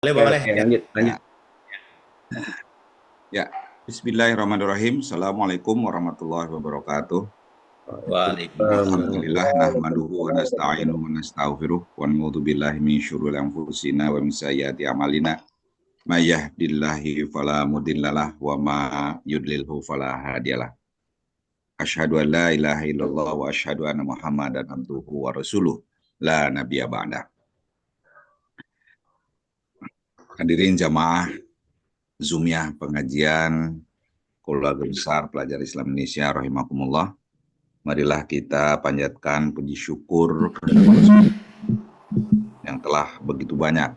Boleh, Oke, boleh. oke, Ya. lanjut, lanjut. Ya, Bismillahirrahmanirrahim. Assalamualaikum warahmatullahi wabarakatuh. Waalaikumsalam. Alhamdulillah, nahmaduhu wa nasta'inu wa nastaghfiruh wa na'udzu billahi min syururi anfusina wa min sayyiati a'malina. May yahdihillahu fala mudhillalah wa ma yudlilhu fala hadiyalah. Asyhadu an la ilaha illallah wa asyhadu anna Muhammadan abduhu wa rasuluh. La nabiyya ba'da. Hadirin jamaah Zoomnya pengajian keluarga besar pelajar Islam Indonesia rahimakumullah. Marilah kita panjatkan puji syukur kepada Allah yang telah begitu banyak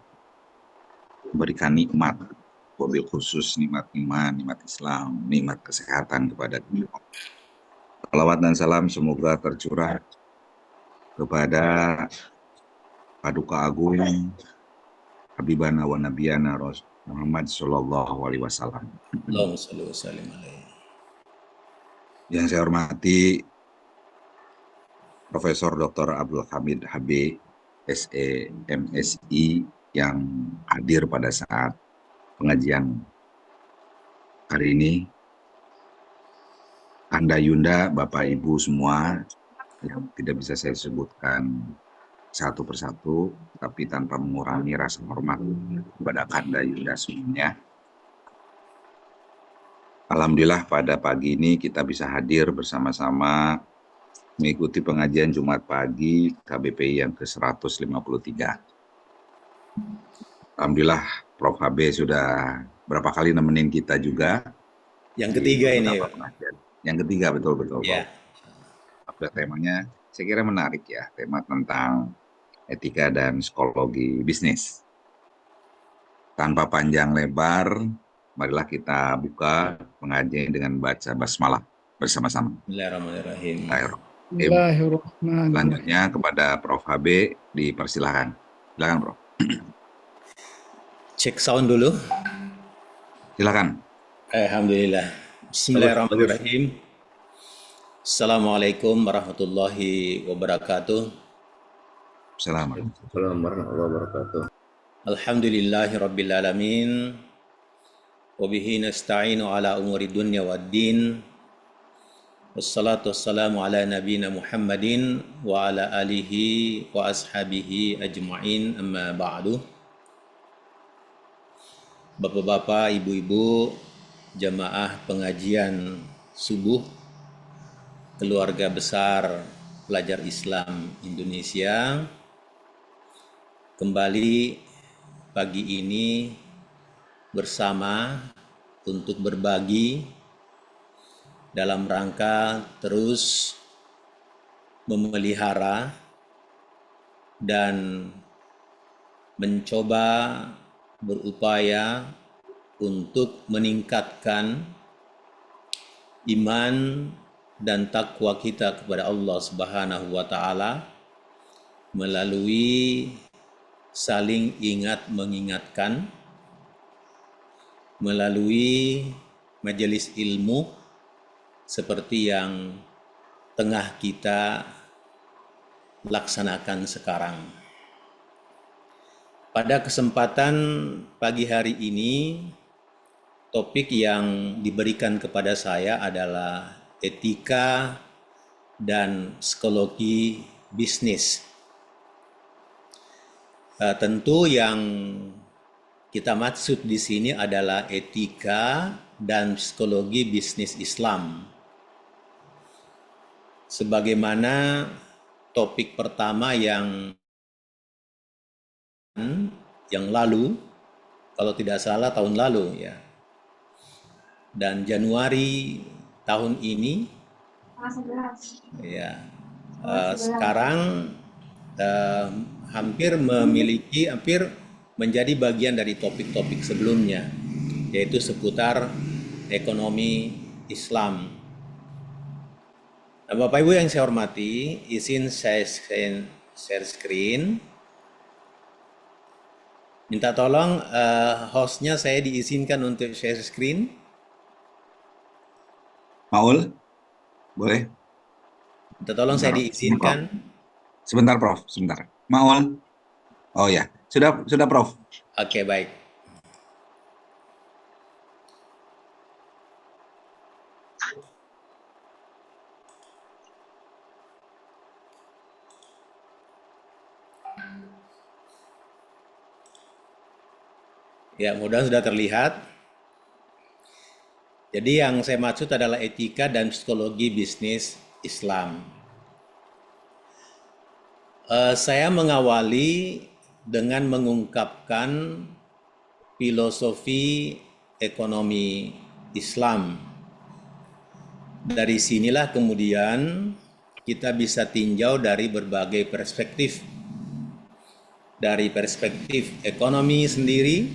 memberikan nikmat, wabil khusus nikmat iman, nikmat Islam, nikmat kesehatan kepada kita. Salawat dan salam semoga tercurah kepada Paduka Agung Habibana wa Nabiyana Muhammad Sallallahu Alaihi Wasallam. Allahumma shalli wa sallim alaihi. Yang saya hormati Profesor Dr. Abdul Hamid HB, SE, MSI yang hadir pada saat pengajian hari ini. Anda Yunda, Bapak Ibu semua yang tidak bisa saya sebutkan satu persatu, tapi tanpa mengurangi rasa hormat kepada Anda Yunda semuanya. Alhamdulillah pada pagi ini kita bisa hadir bersama-sama mengikuti pengajian Jumat pagi KBPI yang ke-153. Alhamdulillah Prof. HB sudah berapa kali nemenin kita juga. Yang ketiga ini. Yang ketiga, betul-betul. Ya. Temanya saya kira menarik ya, tema tentang etika dan psikologi bisnis. Tanpa panjang lebar, marilah kita buka pengajian dengan baca basmalah bersama-sama. Bismillahirrahmanirrahim. Bismillahirrahmanirrahim. Selanjutnya kepada Prof. HB dipersilahkan. Silakan, Prof. Cek sound dulu. Silakan. Alhamdulillah. Bismillahirrahmanirrahim. Assalamualaikum warahmatullahi wabarakatuh. Assalamualaikum warahmatullahi wabarakatuh. Alhamdulillahi rabbil alamin. Wa bihi nasta'inu ala umuri dunya waddin. Wassalatu wassalamu ala nabiyina Muhammadin wa ala alihi wa ashabihi ajma'in, amma ba'du. Bapak-bapak, ibu-ibu, jamaah pengajian subuh keluarga besar pelajar Islam Indonesia, kembali pagi ini bersama untuk berbagi dalam rangka terus memelihara dan mencoba berupaya untuk meningkatkan iman dan takwa kita kepada Allah Subhanahu wa taala melalui saling ingat mengingatkan, melalui majelis ilmu seperti yang tengah kita laksanakan sekarang. Pada kesempatan pagi hari ini, topik yang diberikan kepada saya adalah etika dan psikologi bisnis. Tentu yang kita maksud di sini adalah etika dan psikologi bisnis Islam. Sebagaimana topik pertama yang lalu, kalau tidak salah tahun lalu ya, dan Januari tahun ini ya, sekarang hampir menjadi bagian dari topik-topik sebelumnya, yaitu seputar ekonomi Islam. Nah, Bapak Ibu yang saya hormati, izin saya share screen. Minta tolong hostnya saya diizinkan untuk share screen. Maul, boleh? Minta tolong saya diizinkan. Sebentar, Prof. Sebentar. Maul. Oh ya, Sudah Prof. Oke, baik. Ya, mudah sudah terlihat. Jadi yang saya maksud adalah etika dan psikologi bisnis Islam. Saya mengawali dengan mengungkapkan filosofi ekonomi Islam. Dari sinilah kemudian kita bisa tinjau dari berbagai perspektif. Dari perspektif ekonomi sendiri,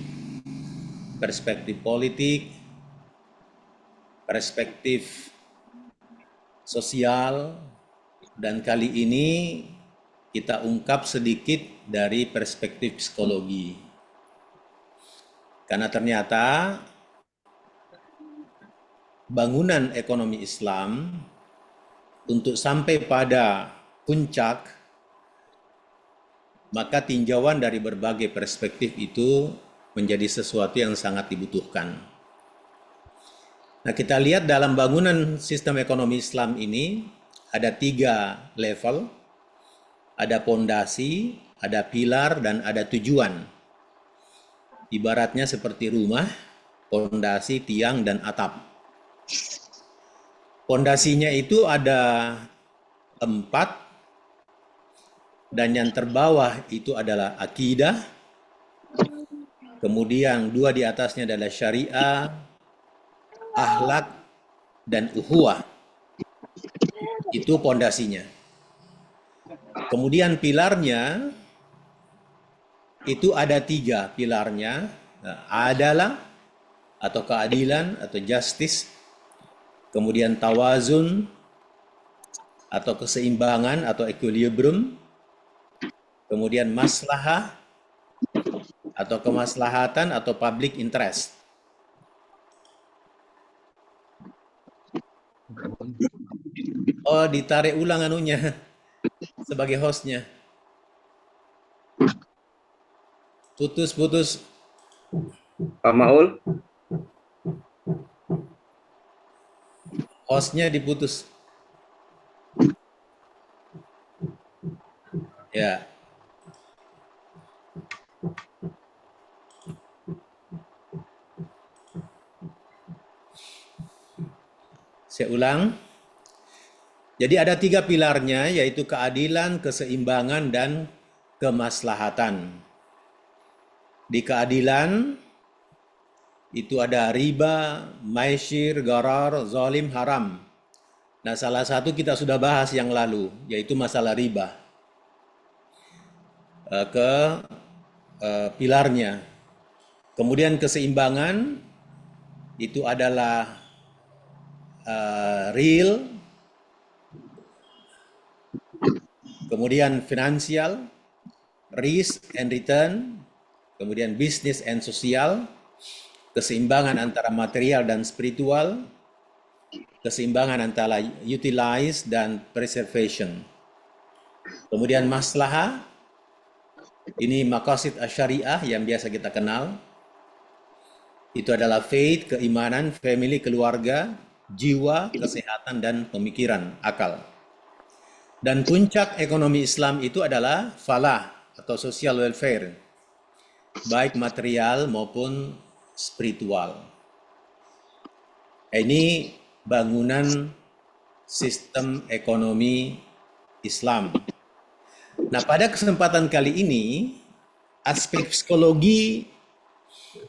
perspektif politik, perspektif sosial, dan kali ini kita ungkap sedikit dari perspektif psikologi. Karena ternyata bangunan ekonomi Islam untuk sampai pada puncak, maka tinjauan dari berbagai perspektif itu menjadi sesuatu yang sangat dibutuhkan. Nah, kita lihat dalam bangunan sistem ekonomi Islam ini ada 3 level, ada pondasi, ada pilar, dan ada tujuan. Ibaratnya seperti rumah, pondasi, tiang, dan atap. Pondasinya itu ada 4, dan yang terbawah itu adalah akidah, kemudian 2 di atasnya adalah syariah, akhlak, dan ukhuwah. Itu pondasinya. Kemudian pilarnya itu ada 3 pilarnya, adalah atau keadilan atau justice, kemudian tawazun atau keseimbangan atau equilibrium, kemudian maslahah atau kemaslahatan atau public interest. Oh, ditarik ulang anunya sebagai hostnya. Putus-putus. Pak Maul, Hostnya diputus. Ya. Saya ulang. Jadi ada 3 pilarnya, yaitu keadilan, keseimbangan, dan kemaslahatan. Di keadilan itu ada riba, maisir, gharar, zalim, haram. Nah, salah satu kita sudah bahas yang lalu, yaitu masalah riba. Pilarnya. Kemudian keseimbangan itu adalah real, kemudian finansial, risk and return, kemudian business and social, keseimbangan antara material dan spiritual, keseimbangan antara utilize dan preservation. Kemudian maslahah, ini maqasid asyariah yang biasa kita kenal. Itu adalah faith, keimanan, family, keluarga, jiwa, kesehatan, dan pemikiran, akal. Dan puncak ekonomi Islam itu adalah falah atau social welfare, baik material maupun spiritual. Ini bangunan sistem ekonomi Islam. Nah, pada kesempatan kali ini, aspek psikologi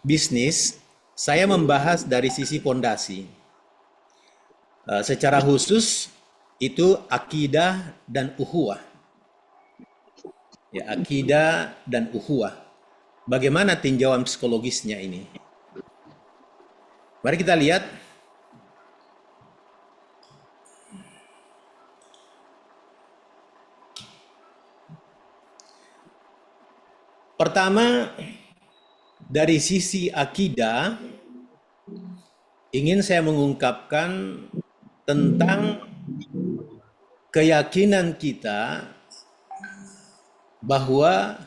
bisnis, saya membahas dari sisi pondasi. Secara khusus, itu akidah dan ukhuwah. Ya, akidah dan ukhuwah. Bagaimana tinjauan psikologisnya ini? Mari kita lihat. Pertama, dari sisi akidah, ingin saya mengungkapkan tentang keyakinan kita bahwa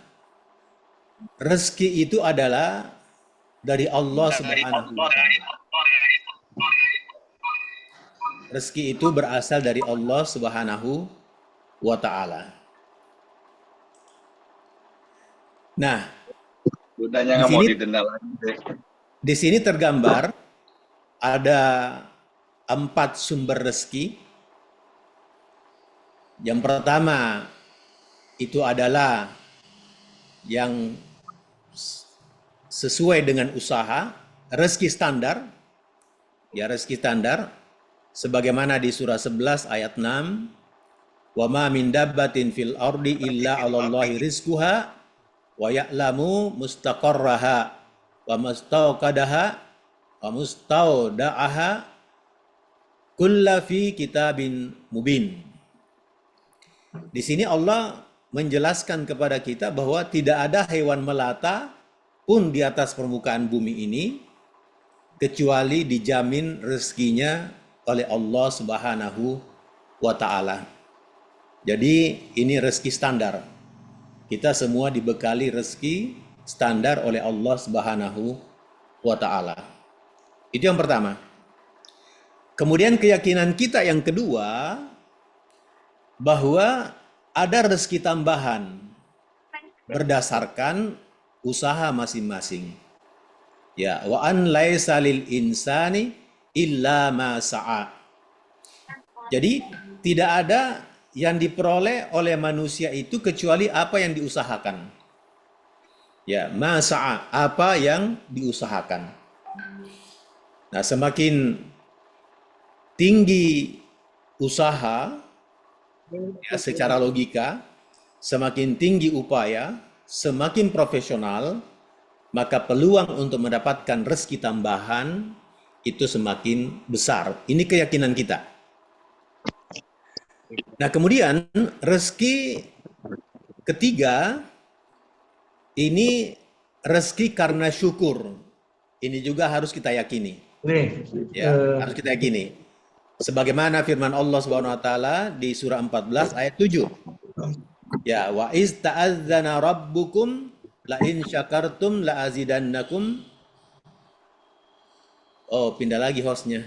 rezeki itu adalah dari Allah Subhanahu wa Ta'ala. Rezeki itu berasal dari Allah Subhanahu wa Ta'ala. Nah, Budanya di nggak mau sini didenda lagi deh. di sini tergambar ada 4 sumber rezeki. Yang pertama itu adalah yang sesuai dengan usaha, rezeki standar. Ya, rezeki standar sebagaimana di surah 11 ayat 6, "Wa ma min dabbatin fil ardi illa 'alallahi rizquha wa ya'lamu mustaqarraha wa mustaqadaha wa mustaudaha kulla fi kitabin mubin." Di sini Allah menjelaskan kepada kita bahwa tidak ada hewan melata pun di atas permukaan bumi ini kecuali dijamin rezekinya oleh Allah Subhanahu wa Ta'ala. Jadi ini rezeki standar. Kita semua dibekali rezeki standar oleh Allah Subhanahu wa Ta'ala. Itu yang pertama. Kemudian keyakinan kita yang kedua, bahwa ada rezeki tambahan berdasarkan usaha masing-masing. Ya, wa an laisa lil insani illa ma sa'a. Jadi tidak ada yang diperoleh oleh manusia itu kecuali apa yang diusahakan. Ya, ma sa'a, apa yang diusahakan. Nah, semakin tinggi usaha, ya, secara logika, semakin tinggi upaya, semakin profesional, maka peluang untuk mendapatkan rezeki tambahan itu semakin besar. Ini keyakinan kita. Nah, kemudian rezeki ketiga, ini rezeki karena syukur. Ini juga harus kita yakini. Ya, harus kita yakini. Sebagaimana firman Allah Subhanahu wa taala di surah 14 ayat 7. Ya, wa iz ta'adzana rabbukum la in syakartum la azidannakum. Oh, pindah lagi hostnya.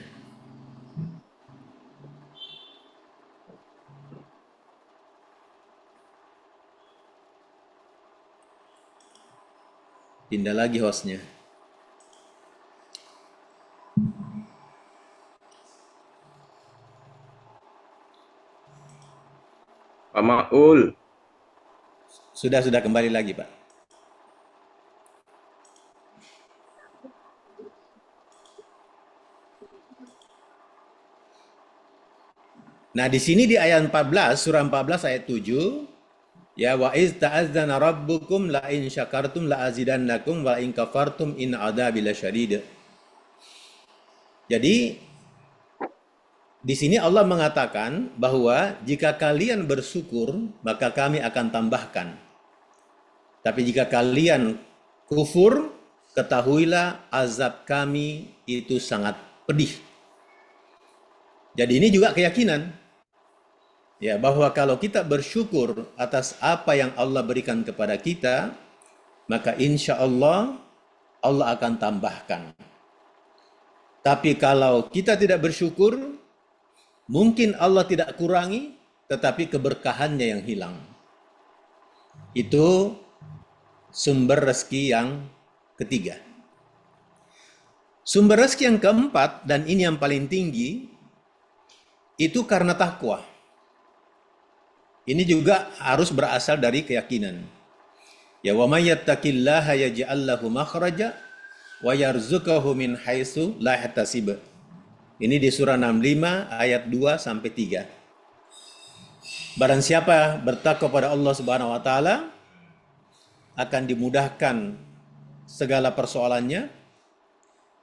Pindah lagi hostnya. Pak Maul. Sudah kembali lagi, Pak. Nah, di sini di ayat 14, surah 14 ayat 7, ya, wa iz ta'azzana rabbukum la in syakartum la azidannakum wa in kafartum in adzabi lasyadid. Jadi di sini Allah mengatakan bahwa jika kalian bersyukur, maka kami akan tambahkan. Tapi jika kalian kufur, ketahuilah azab kami itu sangat pedih. Jadi ini juga keyakinan, ya, bahwa kalau kita bersyukur atas apa yang Allah berikan kepada kita, maka insya Allah Allah akan tambahkan. Tapi kalau kita tidak bersyukur, mungkin Allah tidak kurangi, tetapi keberkahannya yang hilang. Itu sumber rezeki yang ketiga. Sumber rezeki yang keempat, dan ini yang paling tinggi, itu karena takwa. Ini juga harus berasal dari keyakinan. Ya, wa may yattaqillaha yaj'al lahu makhraja wa yarzuqhu min haitsu la yahtasib. Ini di surah 65 ayat 2 sampai 3. Barang siapa bertakwa pada Allah Subhanahu wa taala, akan dimudahkan segala persoalannya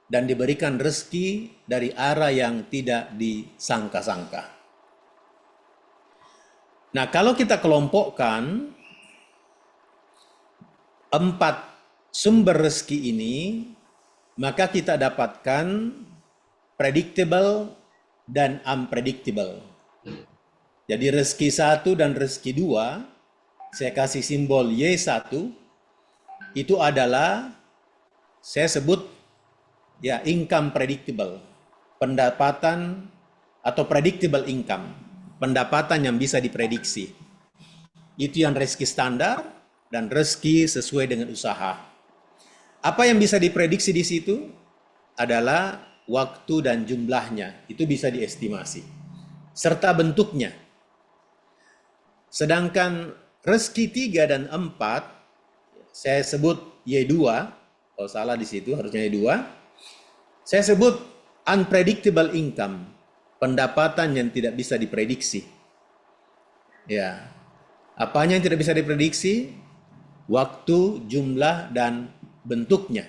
dan diberikan rezeki dari arah yang tidak disangka-sangka. Nah, kalau kita kelompokkan 4 sumber rezeki ini, maka kita dapatkan predictable dan unpredictable. Jadi rezeki 1 dan rezeki 2, saya kasih simbol Y1, itu adalah saya sebut ya income predictable, pendapatan atau predictable income, pendapatan yang bisa diprediksi. Itu yang rezeki standar dan rezeki sesuai dengan usaha. Apa yang bisa diprediksi di situ adalah waktu dan jumlahnya, itu bisa diestimasi, serta bentuknya. Sedangkan rezeki 3 dan 4, saya sebut Y2, kalau salah di situ harusnya Y2, saya sebut unpredictable income, pendapatan yang tidak bisa diprediksi. Ya, apanya yang tidak bisa diprediksi? Waktu, jumlah, dan bentuknya.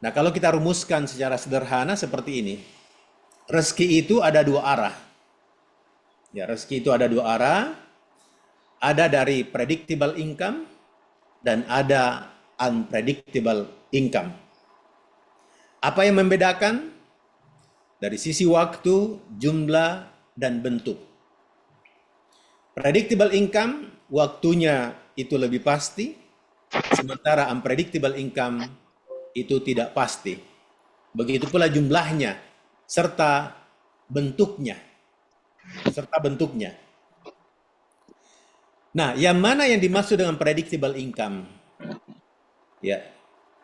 Nah, kalau kita rumuskan secara sederhana seperti ini, rezeki itu ada 2 arah. Ya, rezeki itu ada 2 arah. Ada dari predictable income dan ada unpredictable income. Apa yang membedakan? Dari sisi waktu, jumlah, dan bentuk. Predictable income, waktunya itu lebih pasti, sementara unpredictable income itu tidak pasti. Begitu pula jumlahnya, serta bentuknya. Nah, yang mana yang dimaksud dengan predictable income? Ya,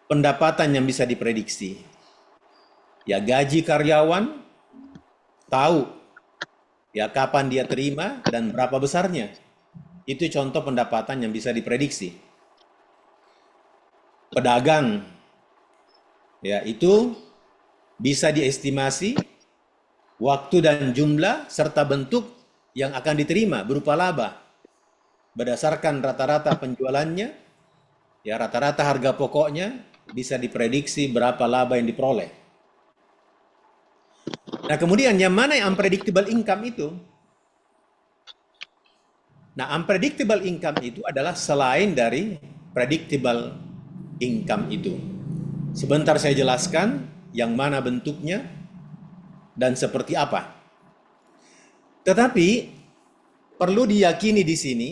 pendapatan yang bisa diprediksi. Ya, gaji karyawan, tahu ya kapan dia terima dan berapa besarnya. Itu contoh pendapatan yang bisa diprediksi. Pedagang, ya itu bisa diestimasi waktu dan jumlah serta bentuk yang akan diterima berupa laba berdasarkan rata-rata penjualannya, ya rata-rata harga pokoknya bisa diprediksi berapa laba yang diperoleh. Nah, kemudian yang mana yang unpredictable income itu? Nah, unpredictable income itu adalah selain dari predictable income itu. Sebentar saya jelaskan yang mana bentuknya dan seperti apa. Tetapi perlu diyakini di sini,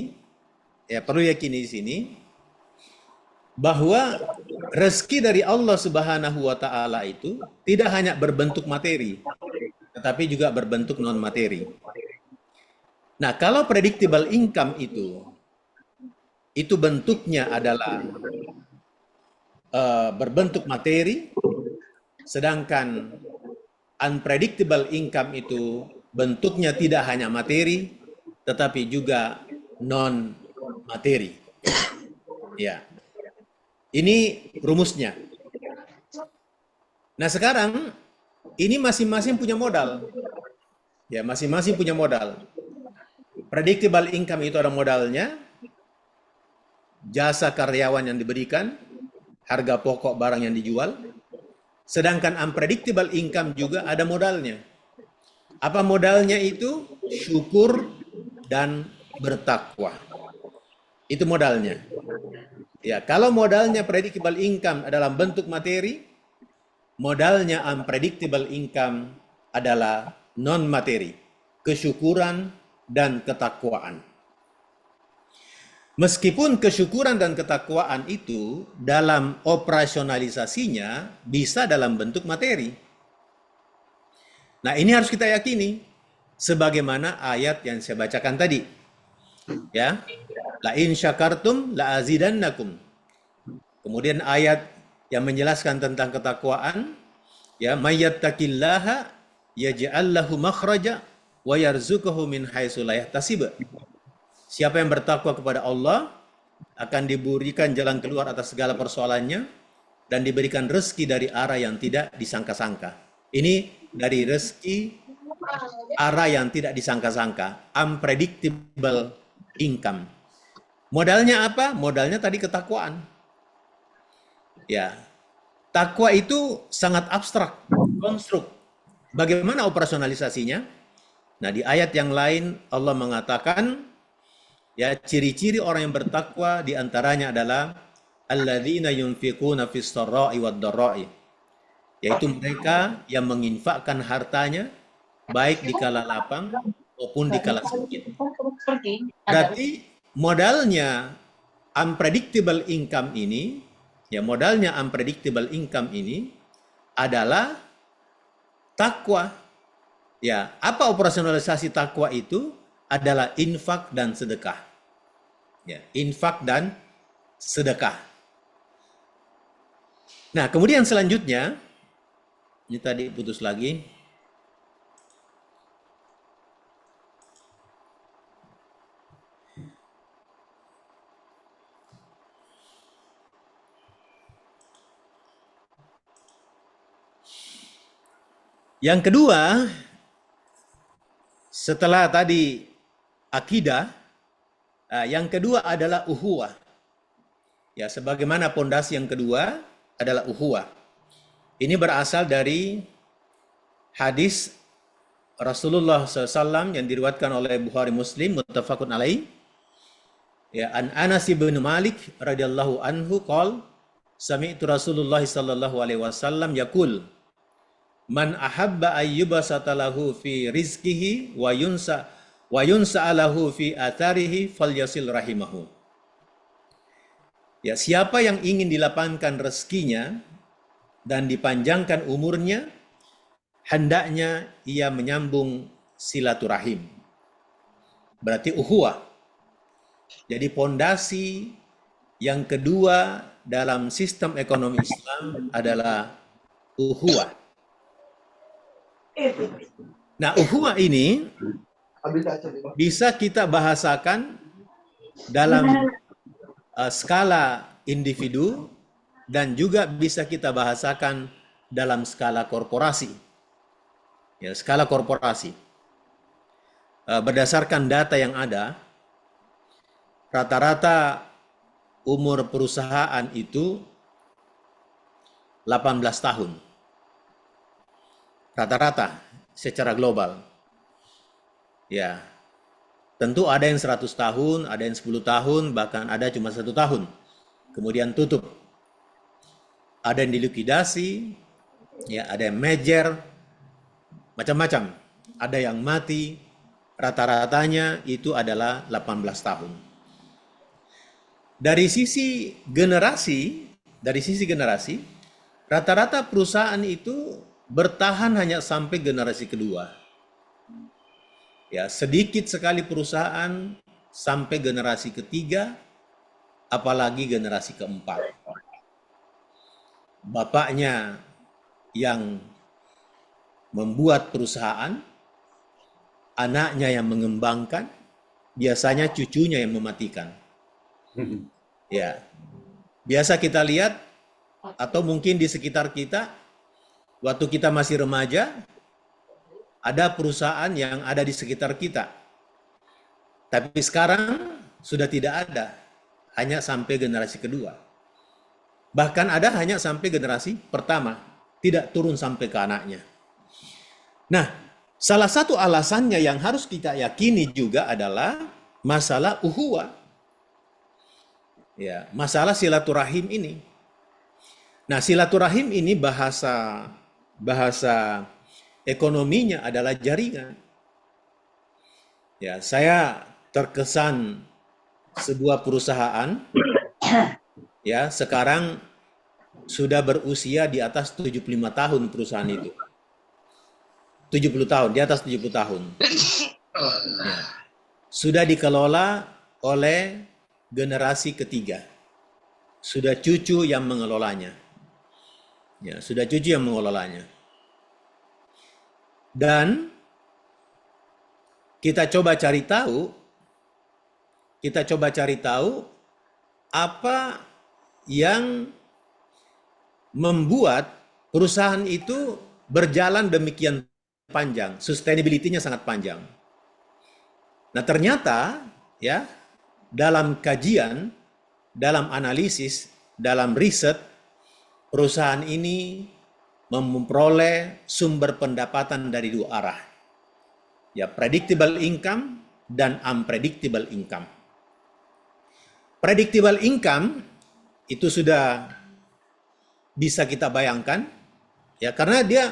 bahwa rezeki dari Allah Subhanahu wa taala itu tidak hanya berbentuk materi, tetapi juga berbentuk non materi. Nah, kalau predictable income itu bentuknya adalah berbentuk materi, sedangkan unpredictable income itu bentuknya tidak hanya materi, tetapi juga non materi. Ya, ini rumusnya. Nah, sekarang ini masing-masing punya modal. Ya, masing-masing punya modal. Predictable income itu ada modalnya, jasa karyawan yang diberikan, harga pokok barang yang dijual. Sedangkan unpredictable income juga ada modalnya. Apa modalnya itu? Syukur dan bertakwa. Itu modalnya. Ya, kalau modalnya predictable income adalah bentuk materi, modalnya unpredictable income adalah non materi, kesyukuran dan ketakwaan. Meskipun kesyukuran dan ketakwaan itu dalam operasionalisasinya bisa dalam bentuk materi. Nah, ini harus kita yakini sebagaimana ayat yang saya bacakan tadi. Ya. La in syakartum la azidannakum. Kemudian ayat yang menjelaskan tentang ketakwaan, ya, mayyattaqillaha yaj'al lahu makhraja wa yarzuquhu min haitsu la yahtasib. Siapa yang bertakwa kepada Allah akan diberikan jalan keluar atas segala persoalannya dan diberikan rezeki dari arah yang tidak disangka-sangka. Ini dari rezeki arah yang tidak disangka-sangka, unpredictable income. Modalnya apa? Modalnya tadi ketakwaan. Ya, takwa itu sangat abstrak, konstruk. Bagaimana operasionalisasinya? Nah, di ayat yang lain Allah mengatakan, ya, ciri-ciri orang yang bertakwa diantaranya adalah alladzina yunfiquna fis sarra'i wad dharra'i, yaitu mereka yang menginfakkan hartanya baik di kala lapang maupun di kala sakit. Berarti modalnya unpredictable income ini, ya modalnya unpredictable income ini adalah takwa. Ya, apa operasionalisasi takwa itu? Adalah infak dan sedekah. Ya, infak dan sedekah. Nah, kemudian selanjutnya, ini tadi putus lagi. Yang kedua, setelah tadi akidah, yang kedua adalah uhuwah. Ya, sebagaimana pondasi yang kedua adalah uhuwah. Ini berasal dari hadis Rasulullah SAW yang diriwayatkan oleh Bukhari Muslim, muttafaqun alaih. Ya, an Anas bin Malik radhiyallahu anhu qol, sami'tu Rasulullah sallallahu alaihi wasallam yaqul, man ahabba ayyubasata lahu fi rizqihi wa yunsa lahu fi atharihi falyasil rahimahu. Ya, siapa yang ingin dilapangkan rezekinya dan dipanjangkan umurnya, hendaknya ia menyambung silaturahim. Berarti ukhuwah. Jadi pondasi yang kedua dalam sistem ekonomi Islam adalah ukhuwah. Nah, ukhuwah ini bisa kita bahasakan dalam skala individu dan juga bisa kita bahasakan dalam skala korporasi. Ya, skala korporasi. Berdasarkan data yang ada, rata-rata umur perusahaan itu 18 tahun. Rata-rata secara global. Ya, tentu ada yang 100 tahun, ada yang 10 tahun, bahkan ada cuma 1 tahun. Kemudian tutup. Ada yang dilikuidasi, ya, ada yang merger, macam-macam. Ada yang mati, rata-ratanya itu adalah 18 tahun. Dari sisi generasi, rata-rata perusahaan itu bertahan hanya sampai generasi kedua. Ya, sedikit sekali perusahaan sampai generasi ketiga, apalagi generasi keempat. Bapaknya yang membuat perusahaan, anaknya yang mengembangkan, biasanya cucunya yang mematikan. Ya, biasa kita lihat atau mungkin di sekitar kita, waktu kita masih remaja, ada perusahaan yang ada di sekitar kita. Tapi sekarang sudah tidak ada, hanya sampai generasi kedua. Bahkan ada hanya sampai generasi pertama, tidak turun sampai ke anaknya. Nah, salah satu alasannya yang harus kita yakini juga adalah masalah uhuwah. Ya, masalah silaturahim ini. Nah, silaturahim ini bahasa ekonominya adalah jaringan. Ya, saya terkesan sebuah perusahaan ya sekarang sudah berusia di atas 75 tahun perusahaan itu. 70 tahun, di atas 70 tahun. Ya. Sudah dikelola oleh generasi ketiga. Sudah cucu yang mengelolanya. Ya, sudah cucu yang mengelolanya. Dan kita coba cari tahu apa yang membuat perusahaan itu berjalan demikian panjang, sustainability-nya sangat panjang. Nah, ternyata ya dalam kajian, dalam analisis, dalam riset, perusahaan ini memperoleh sumber pendapatan dari dua arah. Ya, predictable income dan unpredictable income. Predictable income itu sudah bisa kita bayangkan, ya, karena dia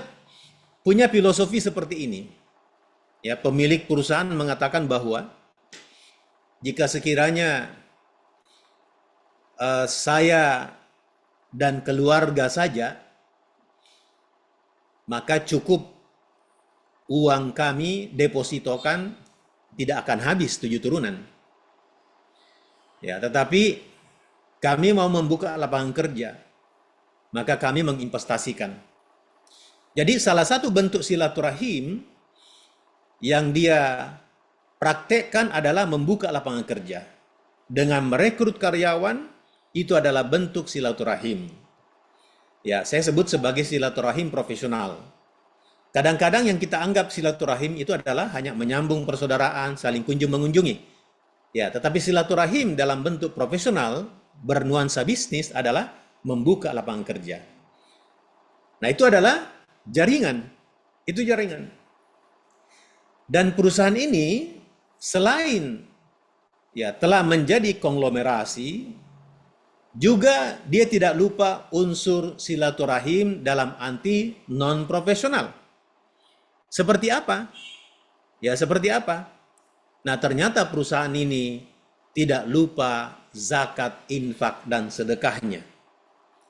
punya filosofi seperti ini. Ya, pemilik perusahaan mengatakan bahwa jika sekiranya saya dan keluarga saja, maka cukup uang kami depositokan tidak akan habis 7 turunan. Ya, tetapi kami mau membuka lapangan kerja, maka kami menginvestasikan. Jadi salah satu bentuk silaturahim yang dia praktekkan adalah membuka lapangan kerja. Dengan merekrut karyawan, itu adalah bentuk silaturahim. Ya, saya sebut sebagai silaturahim profesional. Kadang-kadang yang kita anggap silaturahim itu adalah hanya menyambung persaudaraan, saling kunjung mengunjungi. Ya, tetapi silaturahim dalam bentuk profesional bernuansa bisnis adalah membuka lapangan kerja. Nah, itu adalah jaringan. Itu jaringan. Dan perusahaan ini selain ya telah menjadi konglomerasi, juga dia tidak lupa unsur silaturahim dalam anti non-profesional. Seperti apa? Ya seperti apa? Nah ternyata perusahaan ini tidak lupa zakat, infak, dan sedekahnya.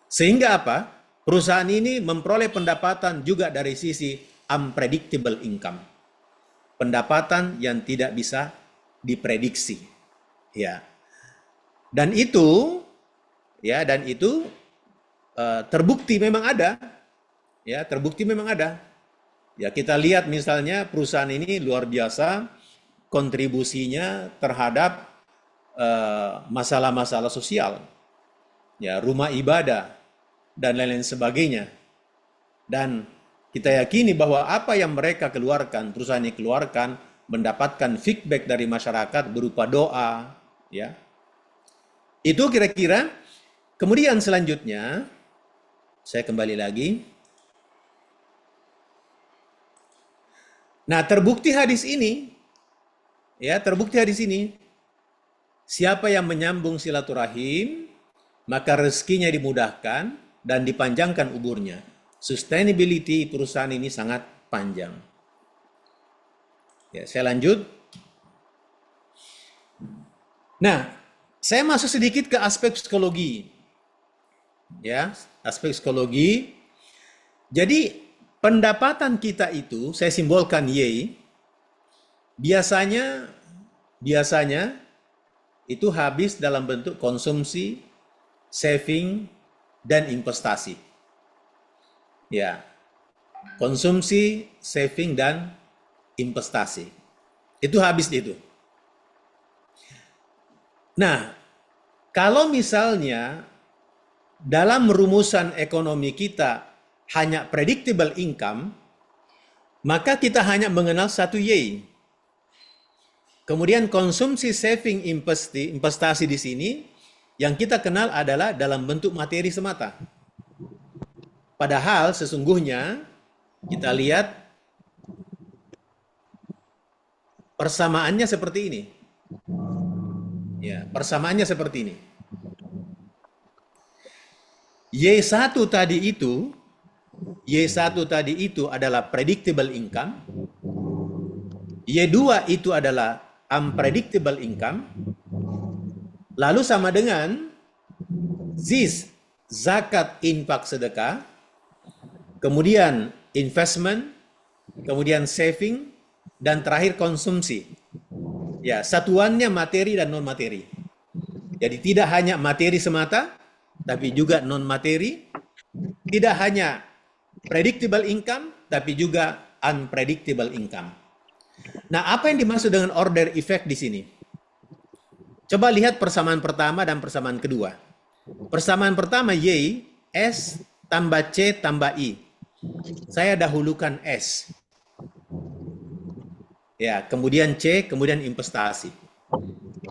Sehingga apa? Perusahaan ini memperoleh pendapatan juga dari sisi unpredictable income. Pendapatan yang tidak bisa diprediksi. Ya. Dan itu terbukti memang ada. Ya, terbukti memang ada. Ya, kita lihat misalnya perusahaan ini luar biasa kontribusinya terhadap masalah-masalah sosial. Ya, rumah ibadah dan lain-lain sebagainya. Dan kita yakini bahwa apa yang mereka keluarkan, perusahaan ini keluarkan, mendapatkan feedback dari masyarakat berupa doa, ya. Itu kira-kira. Kemudian selanjutnya, saya kembali lagi. Nah, terbukti hadis ini, siapa yang menyambung silaturahim, maka rezekinya dimudahkan dan dipanjangkan umurnya. Sustainability perusahaan ini sangat panjang. Ya, saya lanjut. Nah, saya masuk sedikit ke aspek psikologi. Ya, aspek psikologi. Jadi, pendapatan kita itu, saya simbolkan Y, biasanya itu habis dalam bentuk konsumsi, saving, dan investasi. Ya, konsumsi, saving, dan investasi. Itu habis itu. Nah, kalau misalnya dalam rumusan ekonomi kita hanya predictable income, maka kita hanya mengenal satu Y. Kemudian konsumsi, saving, investasi di sini yang kita kenal adalah dalam bentuk materi semata. Padahal sesungguhnya kita lihat persamaannya seperti ini. Ya, persamaannya seperti ini. Y1 tadi itu adalah predictable income. Y2 itu adalah unpredictable income. Lalu sama dengan ZIS, zakat, infak, sedekah. Kemudian investment, kemudian saving, dan terakhir konsumsi. Ya, satuannya materi dan non materi. Jadi tidak hanya materi semata, tapi juga non materi. Tidak hanya predictable income, tapi juga unpredictable income. Nah, apa yang dimaksud dengan order effect di sini? Coba lihat persamaan pertama dan persamaan kedua. Persamaan pertama Y, S tambah C tambah I. Saya dahulukan S. Ya, kemudian C, kemudian investasi.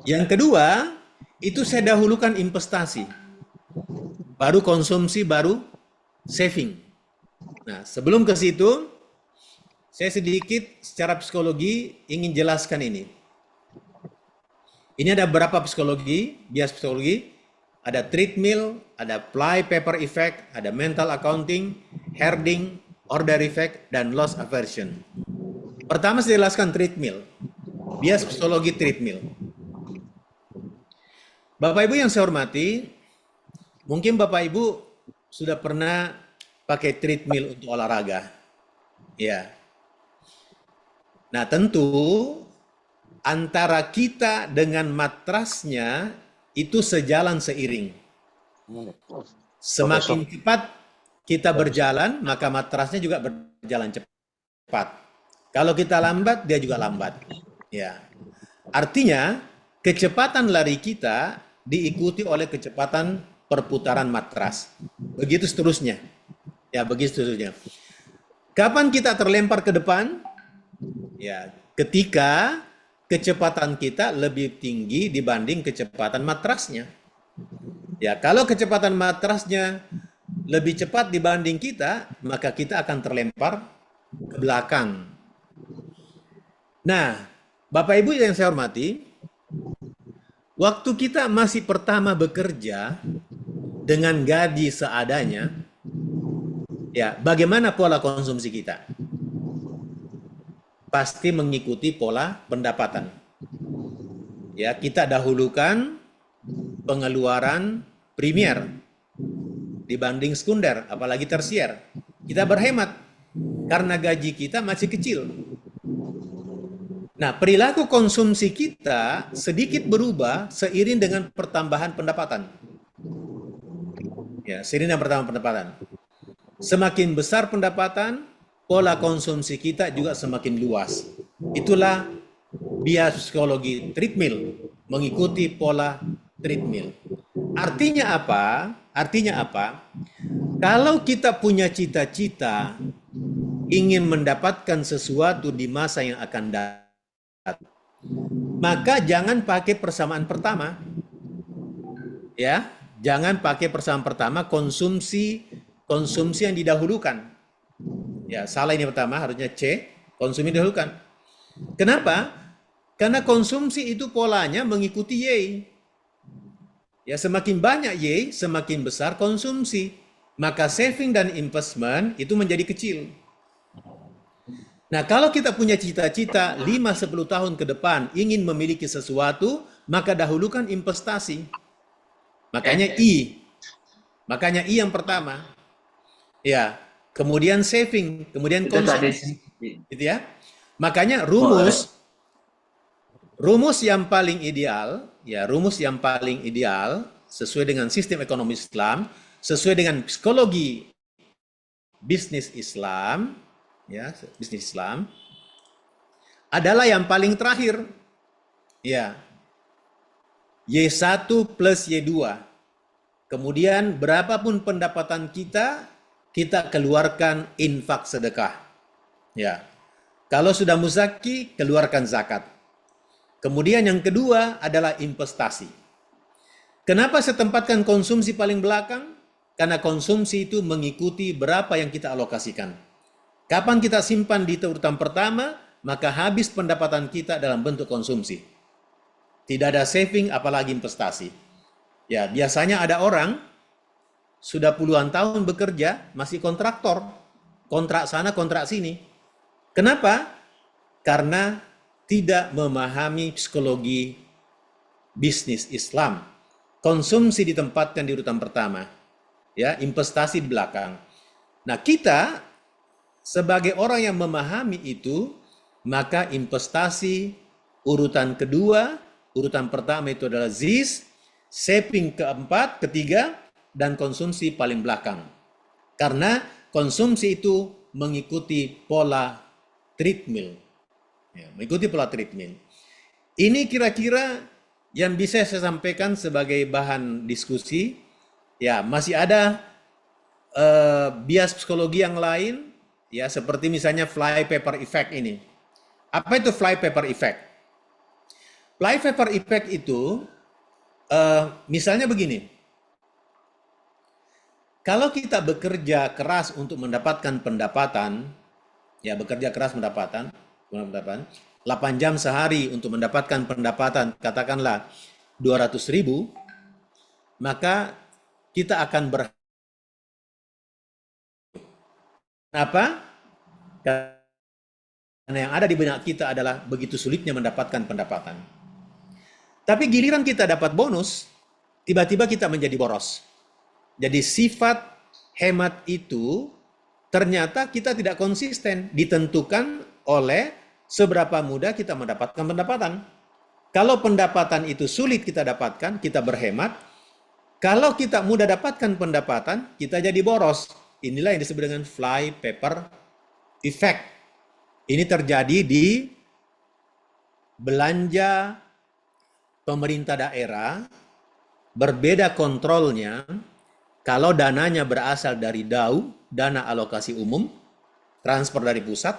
Yang kedua, itu saya dahulukan investasi. Baru konsumsi, baru saving. Nah, sebelum ke situ, saya sedikit secara psikologi ingin jelaskan ini. Ini ada berapa psikologi, bias psikologi. Ada treadmill, ada fly paper effect, ada mental accounting, herding, order effect, dan loss aversion. Pertama saya jelaskan treadmill. Bias psikologi treadmill. Bapak Ibu yang saya hormati, Mungkin Bapak Ibu sudah pernah pakai treadmill untuk olahraga. Ya. Nah, tentu antara kita dengan matrasnya itu sejalan seiring. Semakin cepat kita berjalan, maka matrasnya juga berjalan cepat. Kalau kita lambat, dia juga lambat. Ya. Artinya, kecepatan lari kita diikuti oleh kecepatan perputaran matras. Begitu seterusnya. Ya, begitu seterusnya. Kapan kita terlempar ke depan? Ya, ketika kecepatan kita lebih tinggi dibanding kecepatan matrasnya. Ya, kalau kecepatan matrasnya lebih cepat dibanding kita, maka kita akan terlempar ke belakang. Nah, Bapak Ibu yang saya hormati, waktu kita masih pertama bekerja dengan gaji seadanya, ya, bagaimana pola konsumsi kita? Pasti mengikuti pola pendapatan. Ya, kita dahulukan pengeluaran primer dibanding sekunder, apalagi tersier. Kita berhemat karena gaji kita masih kecil. Nah, perilaku konsumsi kita sedikit berubah seiring dengan pertambahan pendapatan. Ya, seiring dengan pertambahan pendapatan. Semakin besar pendapatan, pola konsumsi kita juga semakin luas. Itulah bias psikologi treadmill, mengikuti pola treadmill. Artinya apa? Artinya apa? Kalau kita punya cita-cita ingin mendapatkan sesuatu di masa yang akan datang, maka jangan pakai persamaan pertama. Ya, jangan pakai persamaan pertama, konsumsi yang didahulukan. Ya, salah ini pertama, harusnya C, konsumsi didahulukan. Kenapa? Karena konsumsi itu polanya mengikuti Y. Ya, semakin banyak Y, semakin besar konsumsi. Maka saving dan investment itu menjadi kecil. Nah, kalau kita punya cita-cita 5-10 tahun ke depan ingin memiliki sesuatu, maka dahulukan investasi. Makanya I. Makanya I yang pertama. Ya, kemudian saving, kemudian konsumsi. Gitu ya. Makanya rumus yang paling ideal, ya, rumus yang paling ideal sesuai dengan sistem ekonomi Islam, sesuai dengan psikologi bisnis Islam, ya, bisnis Islam adalah yang paling terakhir. Ya. Y1 plus Y2. Kemudian berapapun pendapatan kita, kita keluarkan infak sedekah. Ya. Kalau sudah muzaki, keluarkan zakat. Kemudian yang kedua adalah investasi. Kenapa saya tempatkan konsumsi paling belakang? Karena konsumsi itu mengikuti berapa yang kita alokasikan. Kapan kita simpan di urutan pertama, maka habis pendapatan kita dalam bentuk konsumsi. Tidak ada saving, apalagi investasi. Ya, biasanya ada orang sudah puluhan tahun bekerja, masih kontraktor. Kontrak sana, kontrak sini. Kenapa? Karena tidak memahami psikologi bisnis Islam. Konsumsi ditempatkan di urutan pertama. Ya, investasi di belakang. Nah, kita sebagai orang yang memahami itu, maka investasi urutan kedua, urutan pertama itu adalah ZIS, saving keempat, ketiga, dan konsumsi paling belakang. Karena konsumsi itu mengikuti pola treadmill. Ya, mengikuti pola treadmill. Ini kira-kira yang bisa saya sampaikan sebagai bahan diskusi. Ya, masih ada bias psikologi yang lain, ya, seperti misalnya flypaper effect ini. Apa itu flypaper effect? Flypaper effect itu misalnya begini. Kalau kita bekerja keras untuk mendapatkan pendapatan, ya, bekerja keras pendapatan, 8 jam sehari untuk mendapatkan pendapatan, katakanlah 200.000, maka kita akan Kenapa? Karena yang ada di benak kita adalah begitu sulitnya mendapatkan pendapatan. Tapi giliran kita dapat bonus, tiba-tiba kita menjadi boros. Jadi sifat hemat itu ternyata kita tidak konsisten, ditentukan oleh seberapa mudah kita mendapatkan pendapatan. Kalau pendapatan itu sulit kita dapatkan, kita berhemat. Kalau kita mudah dapatkan pendapatan, kita jadi boros. Inilah yang disebut dengan fly paper effect. Ini terjadi di belanja pemerintah daerah, berbeda kontrolnya. Kalau dananya berasal dari DAU, dana alokasi umum, transfer dari pusat,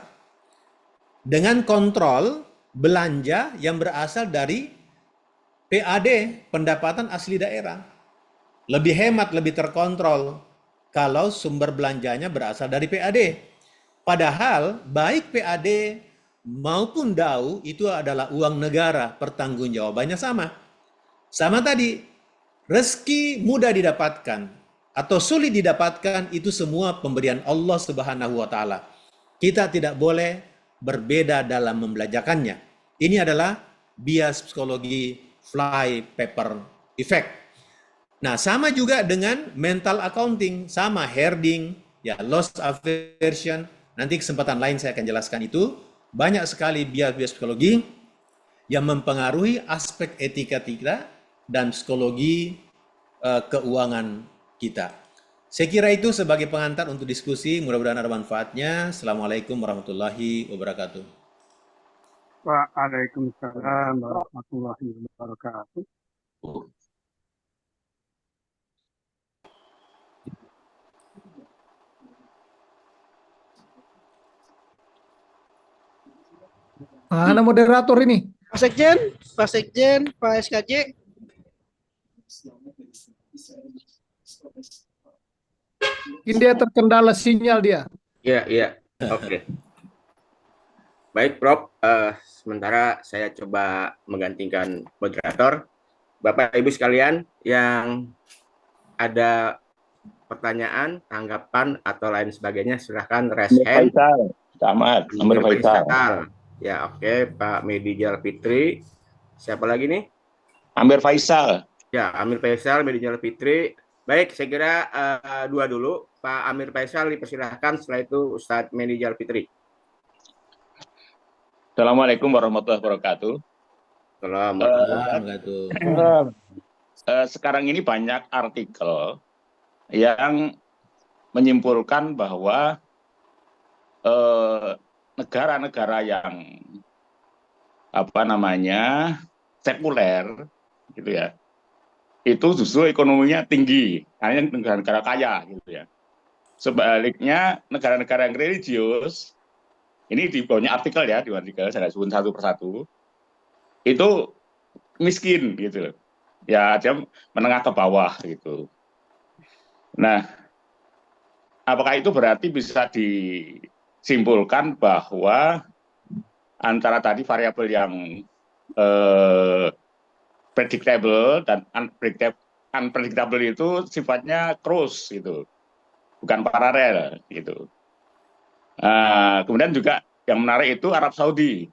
dengan kontrol belanja yang berasal dari PAD, pendapatan asli daerah. Lebih hemat, lebih terkontrol kalau sumber belanjanya berasal dari PAD. Padahal baik PAD maupun DAU itu adalah uang negara, pertanggungjawabannya sama. Sama tadi, rezeki mudah didapatkan atau sulit didapatkan itu semua pemberian Allah Subhanahu wa taala. Kita tidak boleh berbeda dalam membelanjakannya. Ini adalah bias psikologi fly paper effect. Nah, sama juga dengan mental accounting, sama herding, ya loss aversion. Nanti kesempatan lain saya akan jelaskan itu. Banyak sekali bias-bias psikologi yang mempengaruhi aspek etika kita dan psikologi keuangan kita. Saya kira itu sebagai pengantar untuk diskusi, mudah-mudahan ada manfaatnya. Assalamualaikum warahmatullahi wabarakatuh. Waalaikumsalam warahmatullahi wabarakatuh. Mana moderator ini? Pak Sekjen, Pak Sekjen, Pak SKJ. Ini dia terkendala sinyal dia. Iya. Oke. Baik, Prof. Sementara saya coba menggantikan moderator. Bapak Ibu sekalian yang ada pertanyaan, tanggapan atau lain sebagainya silahkan raise hand. Selamat, Amir Faisal. Ya, oke, Pak Medi Jalal Fitri. Siapa lagi nih? Amir Faisal. Ya, Amir Faisal, Medi Jalal Fitri. Baik, saya kira dua dulu. Pak Amir Faisal dipersilahkan, setelah itu Ustadz Medi Jalal Fitri. Assalamualaikum warahmatullahi wabarakatuh. Assalamualaikum. Sekarang ini banyak artikel yang menyimpulkan bahwa negara-negara yang sekuler gitu ya, itu justru ekonominya tinggi, hanya negara-negara kaya gitu ya. Sebaliknya negara-negara yang religius, ini di bawahnya artikel ya, di artikel saya sebut satu persatu, itu miskin gitu, ya dia menengah ke bawah gitu. Nah, apakah itu berarti bisa disimpulkan bahwa antara tadi variabel yang predictable dan unpredictable itu sifatnya cross gitu, bukan paralel gitu. Kemudian juga yang menarik itu Arab Saudi.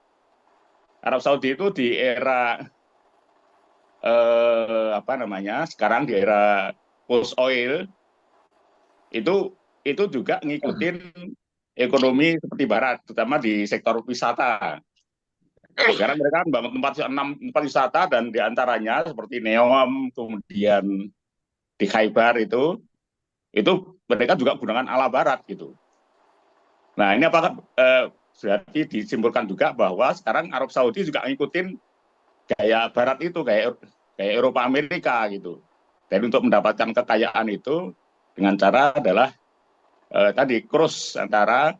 Arab Saudi itu di era sekarang di era post oil itu juga ngikutin ekonomi seperti Barat, terutama di sektor wisata. Sekarang mereka membangun tempat wisata dan diantaranya seperti Neom, kemudian di Khaybar itu mereka juga gunakan ala Barat gitu. Nah, ini apakah berarti disimpulkan juga bahwa sekarang Arab Saudi juga ngikutin gaya Barat itu, kayak Eropa Amerika gitu. Dan untuk mendapatkan kekayaan itu dengan cara adalah tadi cross antara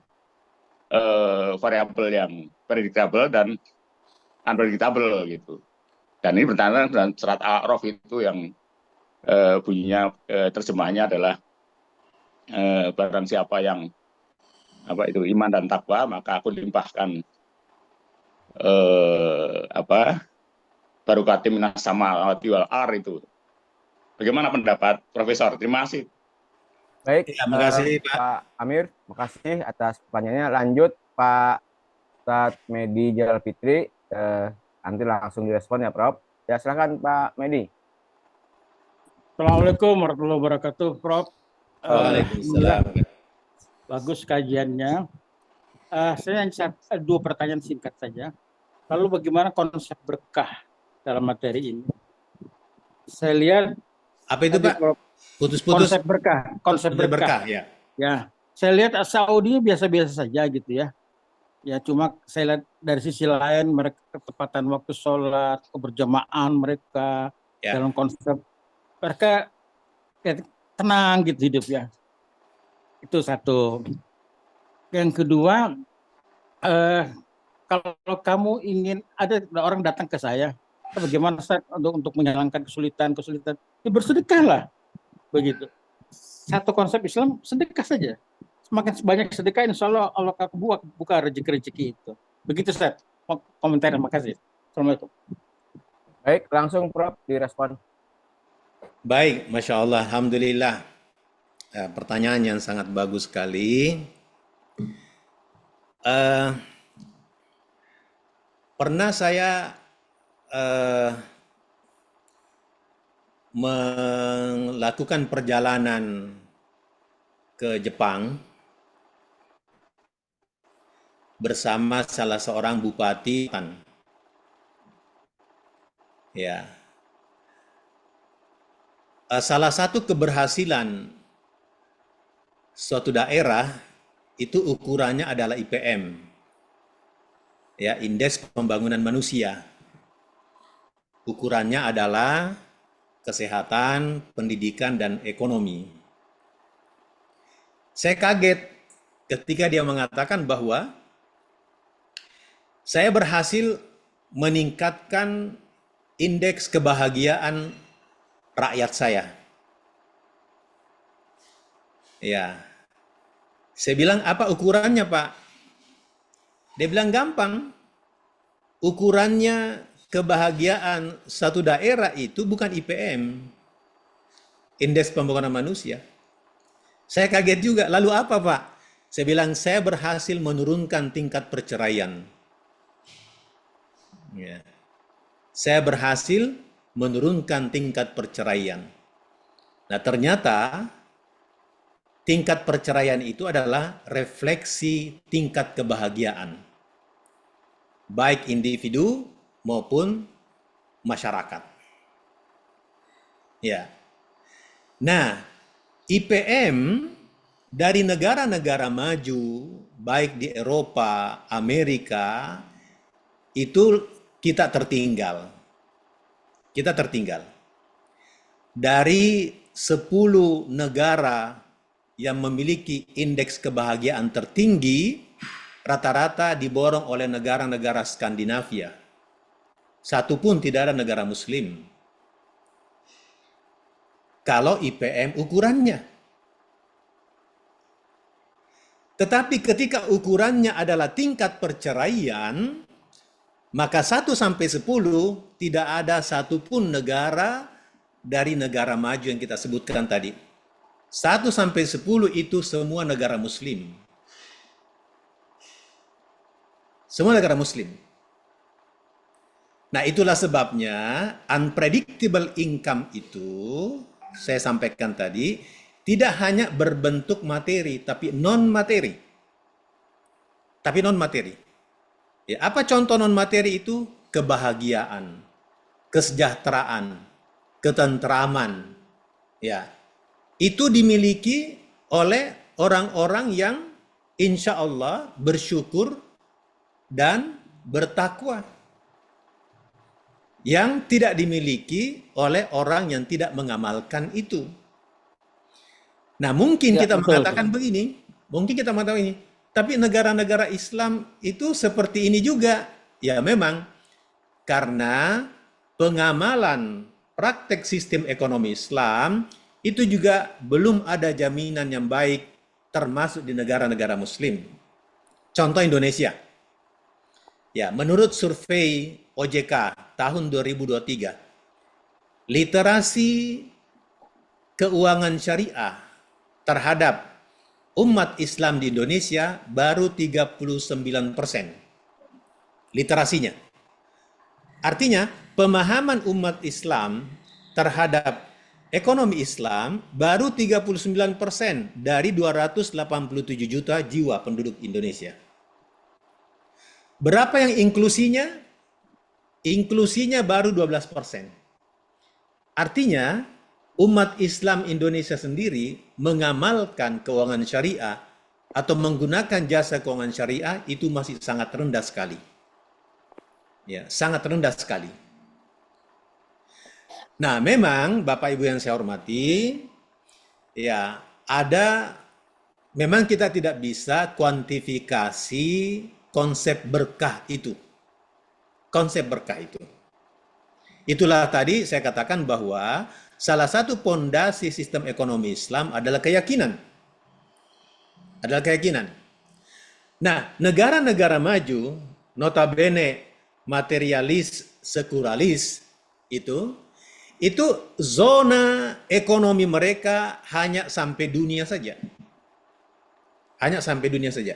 variabel yang predictable dan unpredictable gitu. Dan ini bertentangan dengan surat Al-A'raf itu yang bunyinya terjemahannya adalah barang siapa yang iman dan takwa, maka aku limpahkan barokatim minas samawati wal ar itu. Bagaimana pendapat Profesor? Terima kasih. Baik, Terima kasih Pak Amir, makasih atas pertanyaannya. Lanjut Pak Ustadz Medi Jalal Fitri, nanti langsung direspon ya Prof. Ya silakan Pak Medi. Assalamualaikum warahmatullahi wabarakatuh, Prof. Waalaikumsalam. Bagus kajiannya. Saya hanya dua pertanyaan singkat saja. Lalu bagaimana konsep berkah dalam materi ini? Saya lihat Apa itu, tadi Pak? Prof, Putus-putus. konsep berkah. Ya. Ya, saya lihat Saudi biasa-biasa saja gitu ya. Ya, cuma saya lihat dari sisi lain mereka ketepatan waktu sholat, keberjamaaan mereka Ya. dalam konsep mereka kayak tenang gitu hidup ya. Itu satu. Yang kedua, kalau kamu ingin ada orang datang ke saya, bagaimana Ustaz untuk menghilangkan kesulitan, ya bersedekahlah, begitu. Satu konsep Islam sedekah saja. Semakin banyak sedekah, insya Allah Allah akan buka rezeki-rezeki itu. Begitu Ustaz. Komentar, terima kasih. Assalamualaikum. Baik, langsung Prof direspon. Baik, Masya Allah, Alhamdulillah. Pertanyaan yang sangat bagus sekali. Pernah saya melakukan perjalanan ke Jepang bersama salah seorang bupati. Ya. Salah satu keberhasilan suatu daerah itu ukurannya adalah IPM, ya, Indeks Pembangunan Manusia. Ukurannya adalah kesehatan, pendidikan, dan ekonomi. Saya kaget ketika dia mengatakan bahwa saya berhasil meningkatkan indeks kebahagiaan rakyat saya. Ya. Saya bilang, apa ukurannya, Pak? Dia bilang gampang. Ukurannya kebahagiaan satu daerah itu bukan IPM. Indeks Pembangunan Manusia. Saya kaget juga. Lalu apa, Pak? Saya bilang, saya berhasil menurunkan tingkat perceraian. Ya. Saya berhasil menurunkan tingkat perceraian. Nah, ternyata tingkat perceraian itu adalah refleksi tingkat kebahagiaan, baik individu maupun masyarakat. Ya. Nah, IPM dari negara-negara maju, baik di Eropa, Amerika, itu kita tertinggal. Kita tertinggal. Dari 10 negara yang memiliki indeks kebahagiaan tertinggi, rata-rata diborong oleh negara-negara Skandinavia. Satu pun tidak ada negara Muslim. Kalau IPM ukurannya. Tetapi ketika ukurannya adalah tingkat perceraian, maka 1 sampai 10 tidak ada satupun negara dari negara maju yang kita sebutkan tadi. 1 sampai 10 itu semua negara Muslim. Semua negara Muslim. Nah, itulah sebabnya unpredictable income itu, saya sampaikan tadi, tidak hanya berbentuk materi, tapi non-materi. Tapi non-materi. Ya, apa contoh non-materi itu? Kebahagiaan, kesejahteraan, ketentraman. Ya, itu dimiliki oleh orang-orang yang insya Allah bersyukur dan bertakwa. Yang tidak dimiliki oleh orang yang tidak mengamalkan itu. Nah, mungkin kita mengatakan begini, tapi negara-negara Islam itu seperti ini juga. Ya memang, karena pengamalan praktek sistem ekonomi Islam itu juga belum ada jaminan yang baik, termasuk di negara-negara Muslim. Contoh Indonesia. Ya, menurut survei OJK tahun 2023, literasi keuangan syariah terhadap umat Islam di Indonesia baru 39% literasinya. Artinya, pemahaman umat Islam terhadap ekonomi Islam baru 39% dari 287 juta jiwa penduduk Indonesia. Berapa yang inklusinya? Inklusinya baru 12%. Artinya, umat Islam Indonesia sendiri mengamalkan keuangan syariah atau menggunakan jasa keuangan syariah itu masih sangat rendah sekali. Ya, sangat rendah sekali. Nah, memang Bapak Ibu yang saya hormati, ya memang kita tidak bisa kuantifikasi konsep berkah itu. Konsep berkah itu. Itulah tadi saya katakan bahwa salah satu pondasi sistem ekonomi Islam adalah keyakinan. Adalah keyakinan. Nah, negara-negara maju, notabene materialis, sekularis, itu zona ekonomi mereka hanya sampai dunia saja. Hanya sampai dunia saja.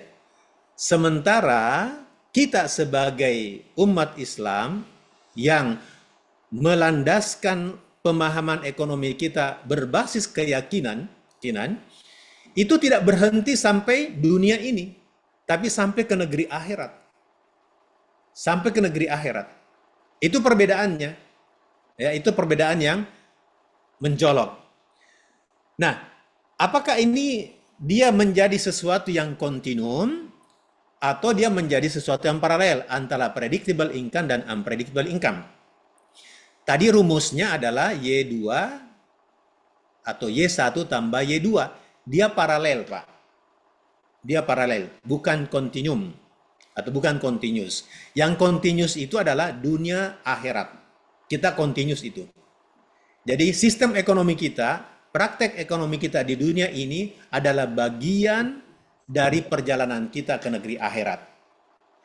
Sementara kita sebagai umat Islam yang melandaskan pemahaman ekonomi kita berbasis keyakinan, itu tidak berhenti sampai dunia ini, tapi sampai ke negeri akhirat. Sampai ke negeri akhirat. Itu perbedaannya. Ya, itu perbedaan yang mencolok. Nah, apakah ini dia menjadi sesuatu yang kontinum atau dia menjadi sesuatu yang paralel antara predictable income dan unpredictable income? Tadi rumusnya adalah Y2 atau Y1 tambah Y2. Dia paralel, Pak. Dia paralel, bukan kontinum atau bukan continuous. Yang continuous itu adalah dunia akhirat. Kita continuous itu. Jadi sistem ekonomi kita, praktek ekonomi kita di dunia ini adalah bagian dari perjalanan kita ke negeri akhirat.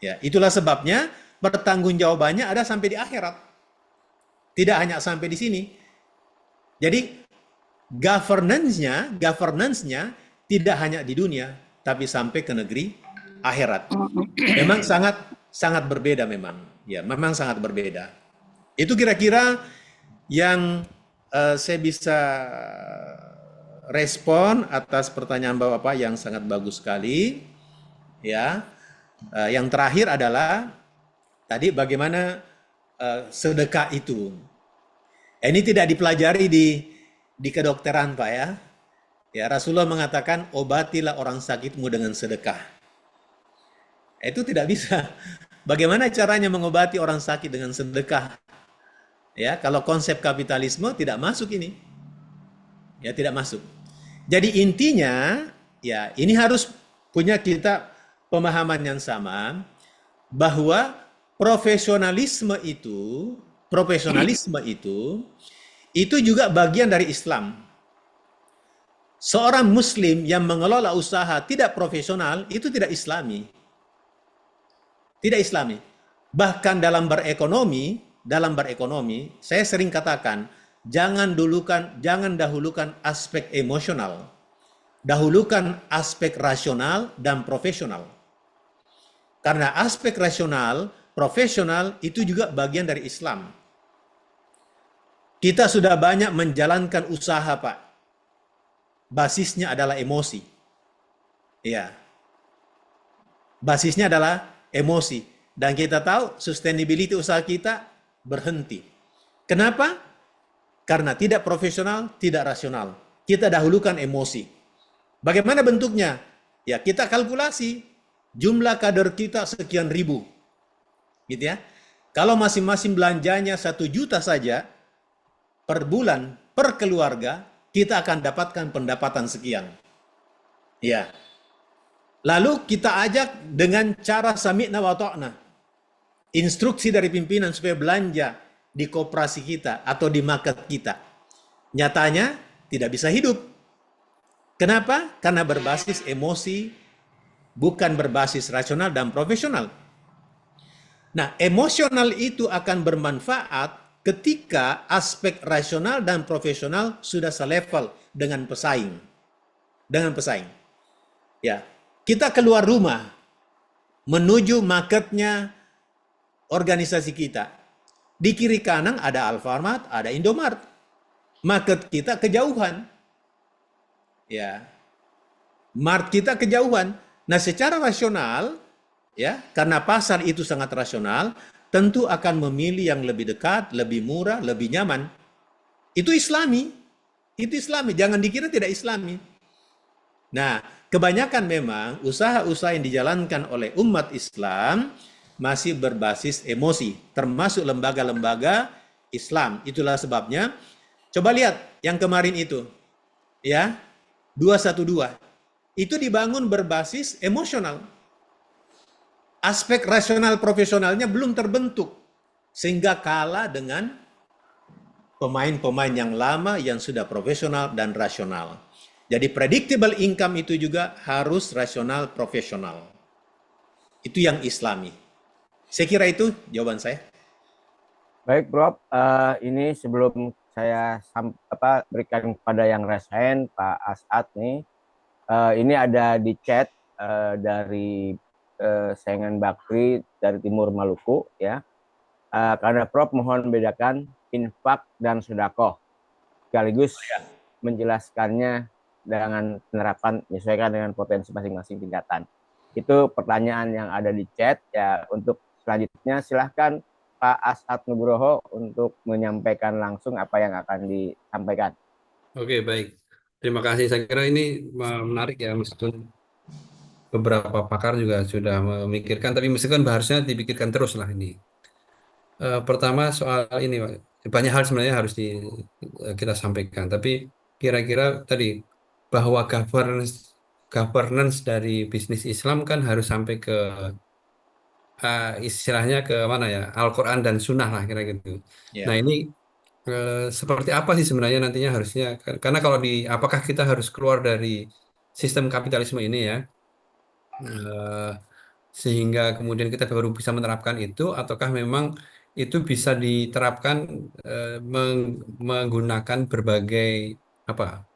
Ya, itulah sebabnya pertanggungjawabannya ada sampai di akhirat. Tidak hanya sampai di sini. Jadi governance-nya tidak hanya di dunia, tapi sampai ke negeri akhirat. Memang sangat berbeda memang. Ya, memang sangat berbeda. Itu kira-kira yang saya bisa respon atas pertanyaan Bapak yang sangat bagus sekali. Ya, yang terakhir adalah tadi bagaimana sedekah itu. Ini tidak dipelajari di kedokteran, Pak ya. Ya, Rasulullah mengatakan obatilah orang sakitmu dengan sedekah. Itu tidak bisa. Bagaimana caranya mengobati orang sakit dengan sedekah? Ya, kalau konsep kapitalisme tidak masuk ini. Ya, tidak masuk. Jadi intinya, ya ini harus punya kita pemahaman yang sama bahwa profesionalisme itu juga bagian dari Islam. Seorang muslim yang mengelola usaha tidak profesional itu tidak Islami. Tidak Islami. Bahkan dalam berekonomi, saya sering katakan, jangan dahulukan aspek emosional. Dahulukan aspek rasional dan profesional. Karena aspek rasional, profesional itu juga bagian dari Islam. Kita sudah banyak menjalankan usaha, Pak. Basisnya adalah emosi. Ya. Basisnya adalah emosi. Dan kita tahu sustainability usaha kita berhenti. Kenapa? Karena tidak profesional, tidak rasional. Kita dahulukan emosi. Bagaimana bentuknya? Ya, kita kalkulasi jumlah kader kita sekian ribu. Gitu ya. Kalau masing-masing belanjanya 1 juta saja per bulan, per keluarga, kita akan dapatkan pendapatan sekian. Ya. Lalu kita ajak dengan cara sami'na wa ta'na. Instruksi dari pimpinan supaya belanja di koperasi kita atau di market kita. Nyatanya tidak bisa hidup. Kenapa? Karena berbasis emosi, bukan berbasis rasional dan profesional. Nah, emosional itu akan bermanfaat ketika aspek rasional dan profesional sudah selevel dengan pesaing. Dengan pesaing. Ya, kita keluar rumah menuju marketnya organisasi kita. Di kiri kanan ada Alfamart, ada Indomart. market kita kejauhan. Ya, market kita kejauhan. Nah, secara rasional, ya, karena pasar itu sangat rasional, tentu akan memilih yang lebih dekat, lebih murah, lebih nyaman. Itu Islami. Itu Islami. Jangan dikira tidak Islami. Nah, kebanyakan memang usaha-usaha yang dijalankan oleh umat Islam masih berbasis emosi, termasuk lembaga-lembaga Islam. Itulah sebabnya, coba lihat yang kemarin itu, ya, 212. Itu dibangun berbasis emosional. Aspek rasional profesionalnya belum terbentuk, sehingga kalah dengan pemain-pemain yang lama yang sudah profesional dan rasional. Jadi predictable income itu juga harus rasional profesional. Itu yang Islami. Saya kira itu jawaban saya. Baik, Prof. Ini sebelum saya berikan kepada yang raise hand, Pak As'ad nih. Ini ada di chat dari Sengan Bakri dari Timur Maluku, ya. Karena Prof mohon bedakan infak dan sedekah, sekaligus menjelaskannya dengan penerapan menyesuaikan dengan potensi masing-masing tingkatan. Itu pertanyaan yang ada di chat, ya. Untuk selanjutnya silahkan Pak As'ad Nugroho untuk menyampaikan langsung apa yang akan disampaikan. Oke, baik. Terima kasih. Saya kira ini menarik ya, meskipun beberapa pakar juga sudah memikirkan, tapi meskipun harusnya dipikirkan terus lah ini. Pertama soal ini, banyak hal sebenarnya harus kita sampaikan, tapi kira-kira tadi bahwa governance dari bisnis Islam kan harus sampai ke istilahnya ke mana ya, Al-Quran dan Sunnah lah kira gitu. Nah ini seperti apa sih sebenarnya nantinya harusnya, karena kalau apakah kita harus keluar dari sistem kapitalisme ini ya, sehingga kemudian kita baru bisa menerapkan itu, ataukah memang itu bisa diterapkan menggunakan berbagai apa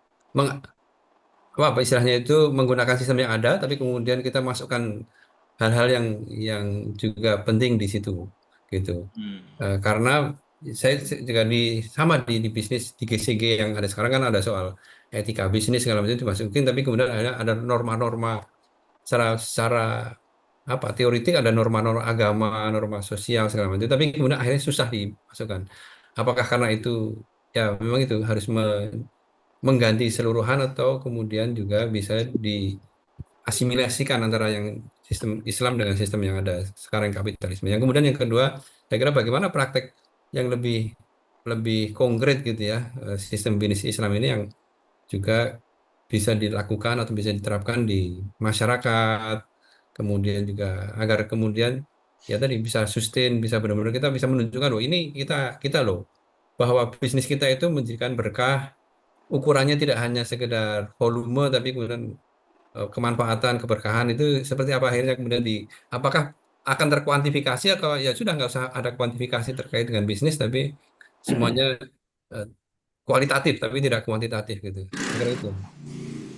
istilahnya itu, menggunakan sistem yang ada tapi kemudian kita masukkan hal-hal yang juga penting di situ gitu. Karena saya juga sama di bisnis di GCG yang ada sekarang kan ada soal etika bisnis segala macam dimasukin, tapi kemudian ada norma-norma secara teoritik, ada norma-norma agama, norma sosial segala macam, tapi kemudian akhirnya susah dimasukkan. Apakah karena itu ya memang itu harus mengganti seluruhan, atau kemudian juga bisa diasimilasikan antara yang sistem Islam dengan sistem yang ada sekarang kapitalisme. Yang kemudian yang kedua, saya kira bagaimana praktek yang lebih konkret gitu ya, sistem bisnis Islam ini yang juga bisa dilakukan atau bisa diterapkan di masyarakat, kemudian juga agar kemudian ya tadi bisa sustain, bisa benar-benar kita bisa menunjukkan loh ini kita loh, bahwa bisnis kita itu menjadikan berkah, ukurannya tidak hanya sekedar volume tapi kemudian kemanfaatan, keberkahan itu seperti apa akhirnya kemudian apakah akan terkuantifikasi, atau ya sudah nggak usah ada kuantifikasi terkait dengan bisnis, tapi semuanya kualitatif tapi tidak kuantitatif gitu. Kira itu.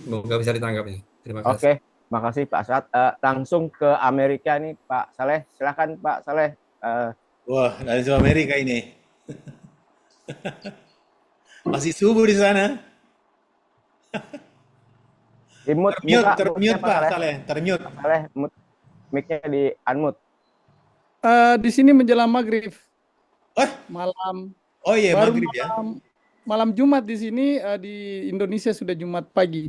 Semoga bisa ditanggapi. Terima kasih. Oke, makasih Pak As'ad. Langsung ke Amerika nih Pak Saleh. Silakan Pak Saleh. Wah, langsung Amerika ini. Masih subuh di sana. Termute Pak Saleh, termute. Pak Saleh, mic-nya di unmute. Di sini menjelang maghrib. Malam. Oh iya, baru maghrib ya. Malam Jumat di sini, di Indonesia sudah Jumat pagi.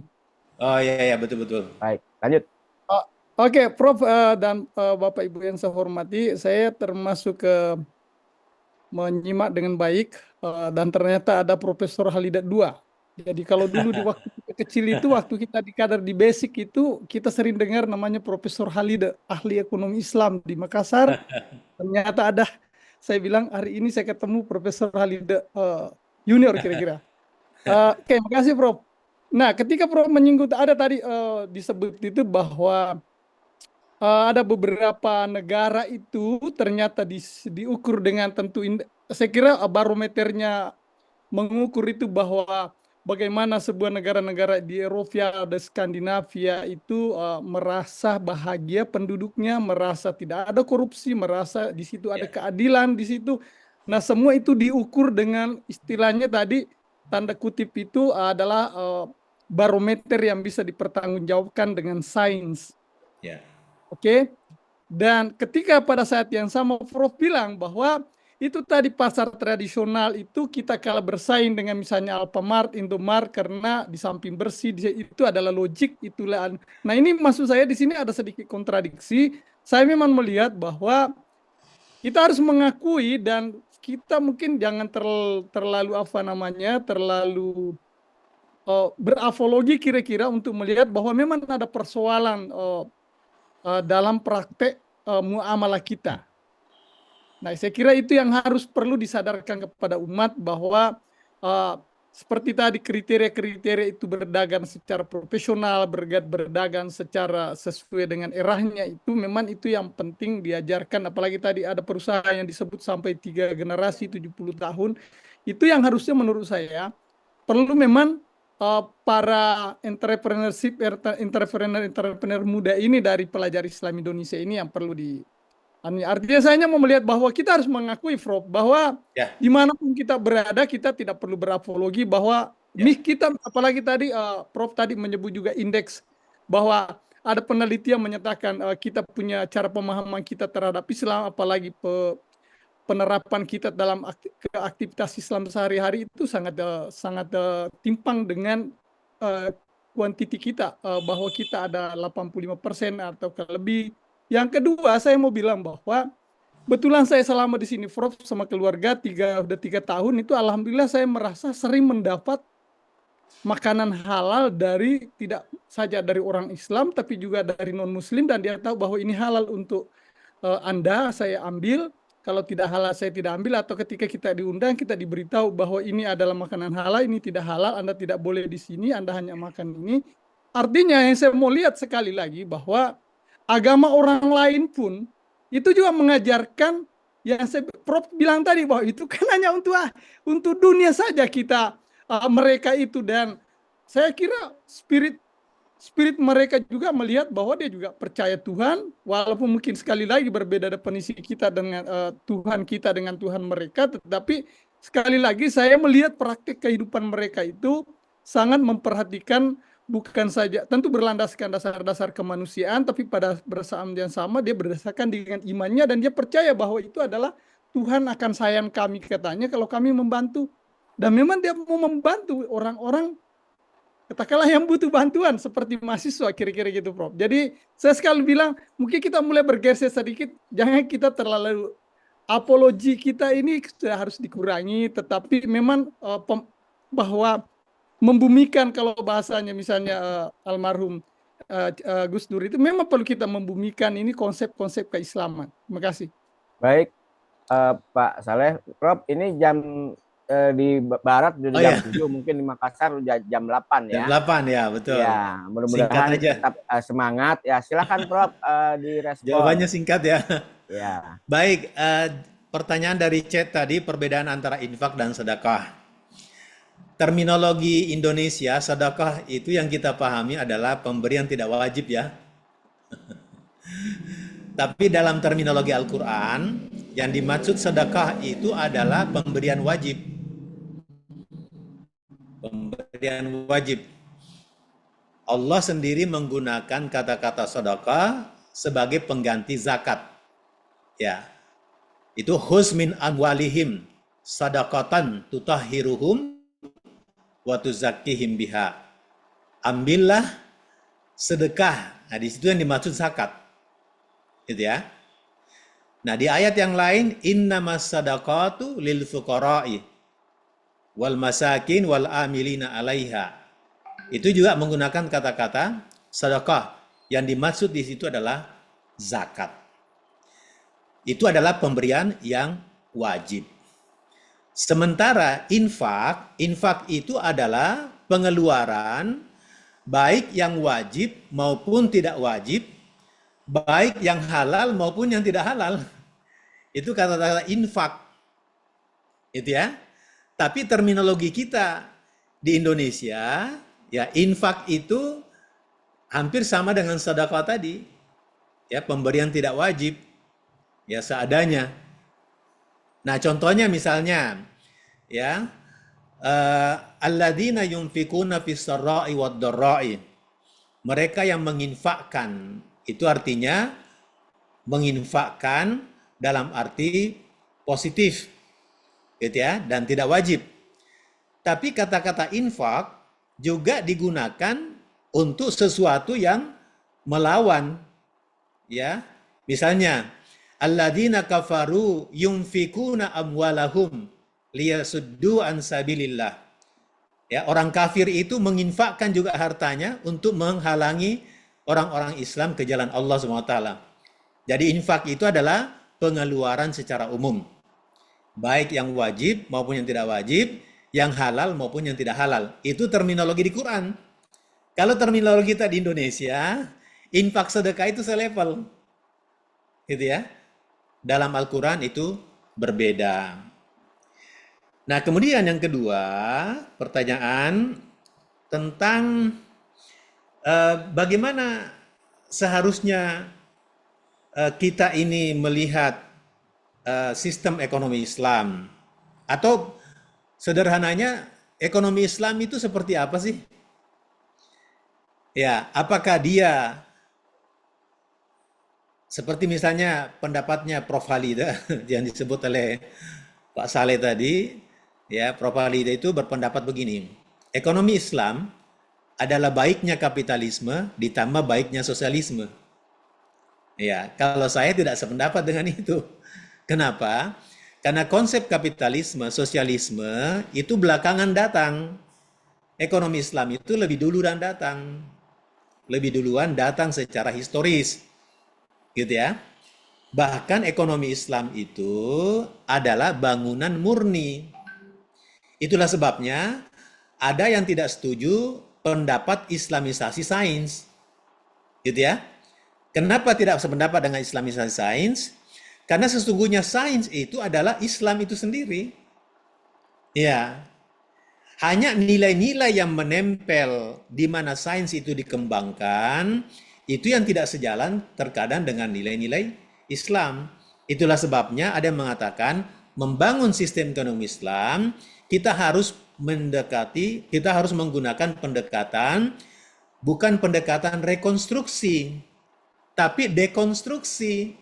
Oh iya betul. Baik, lanjut. Oke, Prof dan Bapak Ibu yang saya hormati, saya termasuk menyimak dengan baik, dan ternyata ada Profesor Halidat II. Jadi kalau dulu di waktu kita kecil itu, waktu kita di kadar di basic itu, kita sering dengar namanya Profesor Halidat, ahli ekonomi Islam di Makassar. Ternyata ada, saya bilang hari ini saya ketemu Profesor Halidat Junior kira-kira. Oke, makasih Prof. Nah, ketika Prof menyinggung ada tadi disebut itu bahwa ada beberapa negara itu ternyata diukur dengan tentu, saya kira barometernya mengukur itu bahwa bagaimana sebuah negara-negara di Eropa dan Skandinavia itu merasa bahagia penduduknya, merasa tidak ada korupsi, merasa di situ ada keadilan di situ. Nah, semua itu diukur dengan istilahnya tadi tanda kutip itu adalah barometer yang bisa dipertanggungjawabkan dengan sains. Ya. Oke. Dan ketika pada saat yang sama Prof bilang bahwa itu tadi pasar tradisional itu kita kalah bersaing dengan misalnya Alfamart, Indomart karena di samping bersih itu adalah logik itulah. Nah ini maksud saya di sini ada sedikit kontradiksi. Saya memang melihat bahwa kita harus mengakui dan kita mungkin jangan terlalu apa namanya terlalu berapologi kira-kira untuk melihat bahwa memang ada persoalan dalam praktek muamalah kita. Nah, saya kira itu yang harus perlu disadarkan kepada umat bahwa seperti tadi kriteria-kriteria itu berdagang secara profesional, berdagang secara sesuai dengan eranya itu memang itu yang penting diajarkan. Apalagi tadi ada perusahaan yang disebut sampai 3 generasi 70 tahun. Itu yang harusnya menurut saya perlu memang para entrepreneur muda ini dari pelajar Islam Indonesia ini yang perlu artinya saya hanya mau melihat bahwa kita harus mengakui Prof bahwa dimanapun kita berada kita tidak perlu berapologi bahwa kita apalagi tadi Prof tadi menyebut juga indeks bahwa ada penelitian menyatakan kita punya cara pemahaman kita terhadap Islam apalagi penerapan kita dalam aktivitas Islam sehari-hari itu sangat timpang dengan kuantiti kita bahwa kita ada 85% atau lebih. Yang kedua, saya mau bilang bahwa betulan saya selama di sini, Prof, sama keluarga udah 3 tahun itu, alhamdulillah saya merasa sering mendapat makanan halal dari tidak saja dari orang Islam, tapi juga dari non-Muslim dan dia tahu bahwa ini halal untuk Anda, saya ambil. Kalau tidak halal, saya tidak ambil. Atau ketika kita diundang, kita diberitahu bahwa ini adalah makanan halal, ini tidak halal, Anda tidak boleh di sini, Anda hanya makan ini. Artinya yang saya mau lihat sekali lagi bahwa agama orang lain pun itu juga mengajarkan yang Prof bilang tadi bahwa itu kan hanya untuk dunia saja kita mereka itu dan saya kira spirit mereka juga melihat bahwa dia juga percaya Tuhan walaupun mungkin sekali lagi berbeda definisi kita dengan Tuhan kita dengan Tuhan mereka tetapi sekali lagi saya melihat praktik kehidupan mereka itu sangat memperhatikan bukan saja tentu berlandaskan dasar-dasar kemanusiaan tapi pada bersamaan yang sama dia berdasarkan dengan imannya dan dia percaya bahwa itu adalah Tuhan akan sayang kami katanya kalau kami membantu dan memang dia mau membantu orang-orang katakanlah yang butuh bantuan seperti mahasiswa kira-kira gitu Prof. Jadi saya sekali bilang mungkin kita mulai bergeser sedikit jangan kita terlalu apologi kita ini sudah harus dikurangi tetapi memang bahwa membumikan kalau bahasanya misalnya almarhum Gus Dur itu memang perlu kita membumikan ini konsep-konsep keislaman. Terima kasih. Baik Pak Saleh, Prof ini jam di Barat sudah jam 7 mungkin di Makassar udah jam 8 ya. Jam 8 ya betul. Ya mudah-mudahan tetap semangat ya silakan Prof direspon. Jawabannya singkat ya. Ya. Baik pertanyaan dari chat tadi perbedaan antara infak dan sedekah. Terminologi Indonesia, sedekah itu yang kita pahami adalah pemberian tidak wajib ya. Tapi dalam terminologi Al-Quran, yang dimaksud sedekah itu adalah pemberian wajib. Pemberian wajib. Allah sendiri menggunakan kata-kata sedekah sebagai pengganti zakat. Ya. Itu khuz min amwalihim sadaqatan tutahhiruhum wa tuzakkihim biha. Ambillah sedekah. Nah, di situ yang dimaksud zakat. Gitu ya. Nah, di ayat yang lain innamas sadaqatu lil fuqara'i wal masakin wal amilina 'alaiha. Itu juga menggunakan kata-kata sedekah. Yang dimaksud di situ adalah zakat. Itu adalah pemberian yang wajib. Sementara infak itu adalah pengeluaran baik yang wajib maupun tidak wajib, baik yang halal maupun yang tidak halal. Itu kata-kata infak. Itu ya. Tapi terminologi kita di Indonesia, ya infak itu hampir sama dengan sedekah tadi. Ya, pemberian tidak wajib. Ya seadanya. Nah, contohnya misalnya ya alladzina yunfikuna fis sarra'i wad dharra'i. Mereka yang menginfakkan, itu artinya menginfakkan dalam arti positif, gitu ya, dan tidak wajib. Tapi kata-kata infak juga digunakan untuk sesuatu yang melawan, ya. Misalnya, alladzina kafaru yunfikuna amwalahum liyasuddu an sabilillah. Ya, orang kafir itu menginfakkan juga hartanya untuk menghalangi orang-orang Islam ke jalan Allah SWT. Jadi infak itu adalah pengeluaran secara umum. Baik yang wajib maupun yang tidak wajib, yang halal maupun yang tidak halal. Itu terminologi di Quran. Kalau terminologi kita di Indonesia, infak sedekah itu selevel. Gitu ya. Dalam Al-Quran itu berbeda. Nah, kemudian yang kedua, pertanyaan tentang bagaimana seharusnya kita ini melihat sistem ekonomi Islam, atau sederhananya ekonomi Islam itu seperti apa sih? Ya, apakah dia seperti misalnya pendapatnya Prof. Halida yang disebut oleh Pak Saleh tadi, ya, Prof. Halida itu berpendapat begini, ekonomi Islam adalah baiknya kapitalisme ditambah baiknya sosialisme. Ya, kalau saya tidak sependapat dengan itu. Kenapa? Karena konsep kapitalisme, sosialisme itu belakangan datang. Ekonomi Islam itu lebih dulu dan datang. Lebih duluan datang secara historis. Gitu ya. Bahkan ekonomi Islam itu adalah bangunan murni. Itulah sebabnya ada yang tidak setuju pendapat Islamisasi sains. Gitu ya. Kenapa tidak sependapat dengan Islamisasi sains? Karena sesungguhnya sains itu adalah Islam itu sendiri. Ya. Hanya nilai-nilai yang menempel di mana sains itu dikembangkan, itu yang tidak sejalan terkadang dengan nilai-nilai Islam. Itulah sebabnya ada yang mengatakan membangun sistem ekonomi Islam, kita harus menggunakan pendekatan, bukan pendekatan rekonstruksi, tapi dekonstruksi.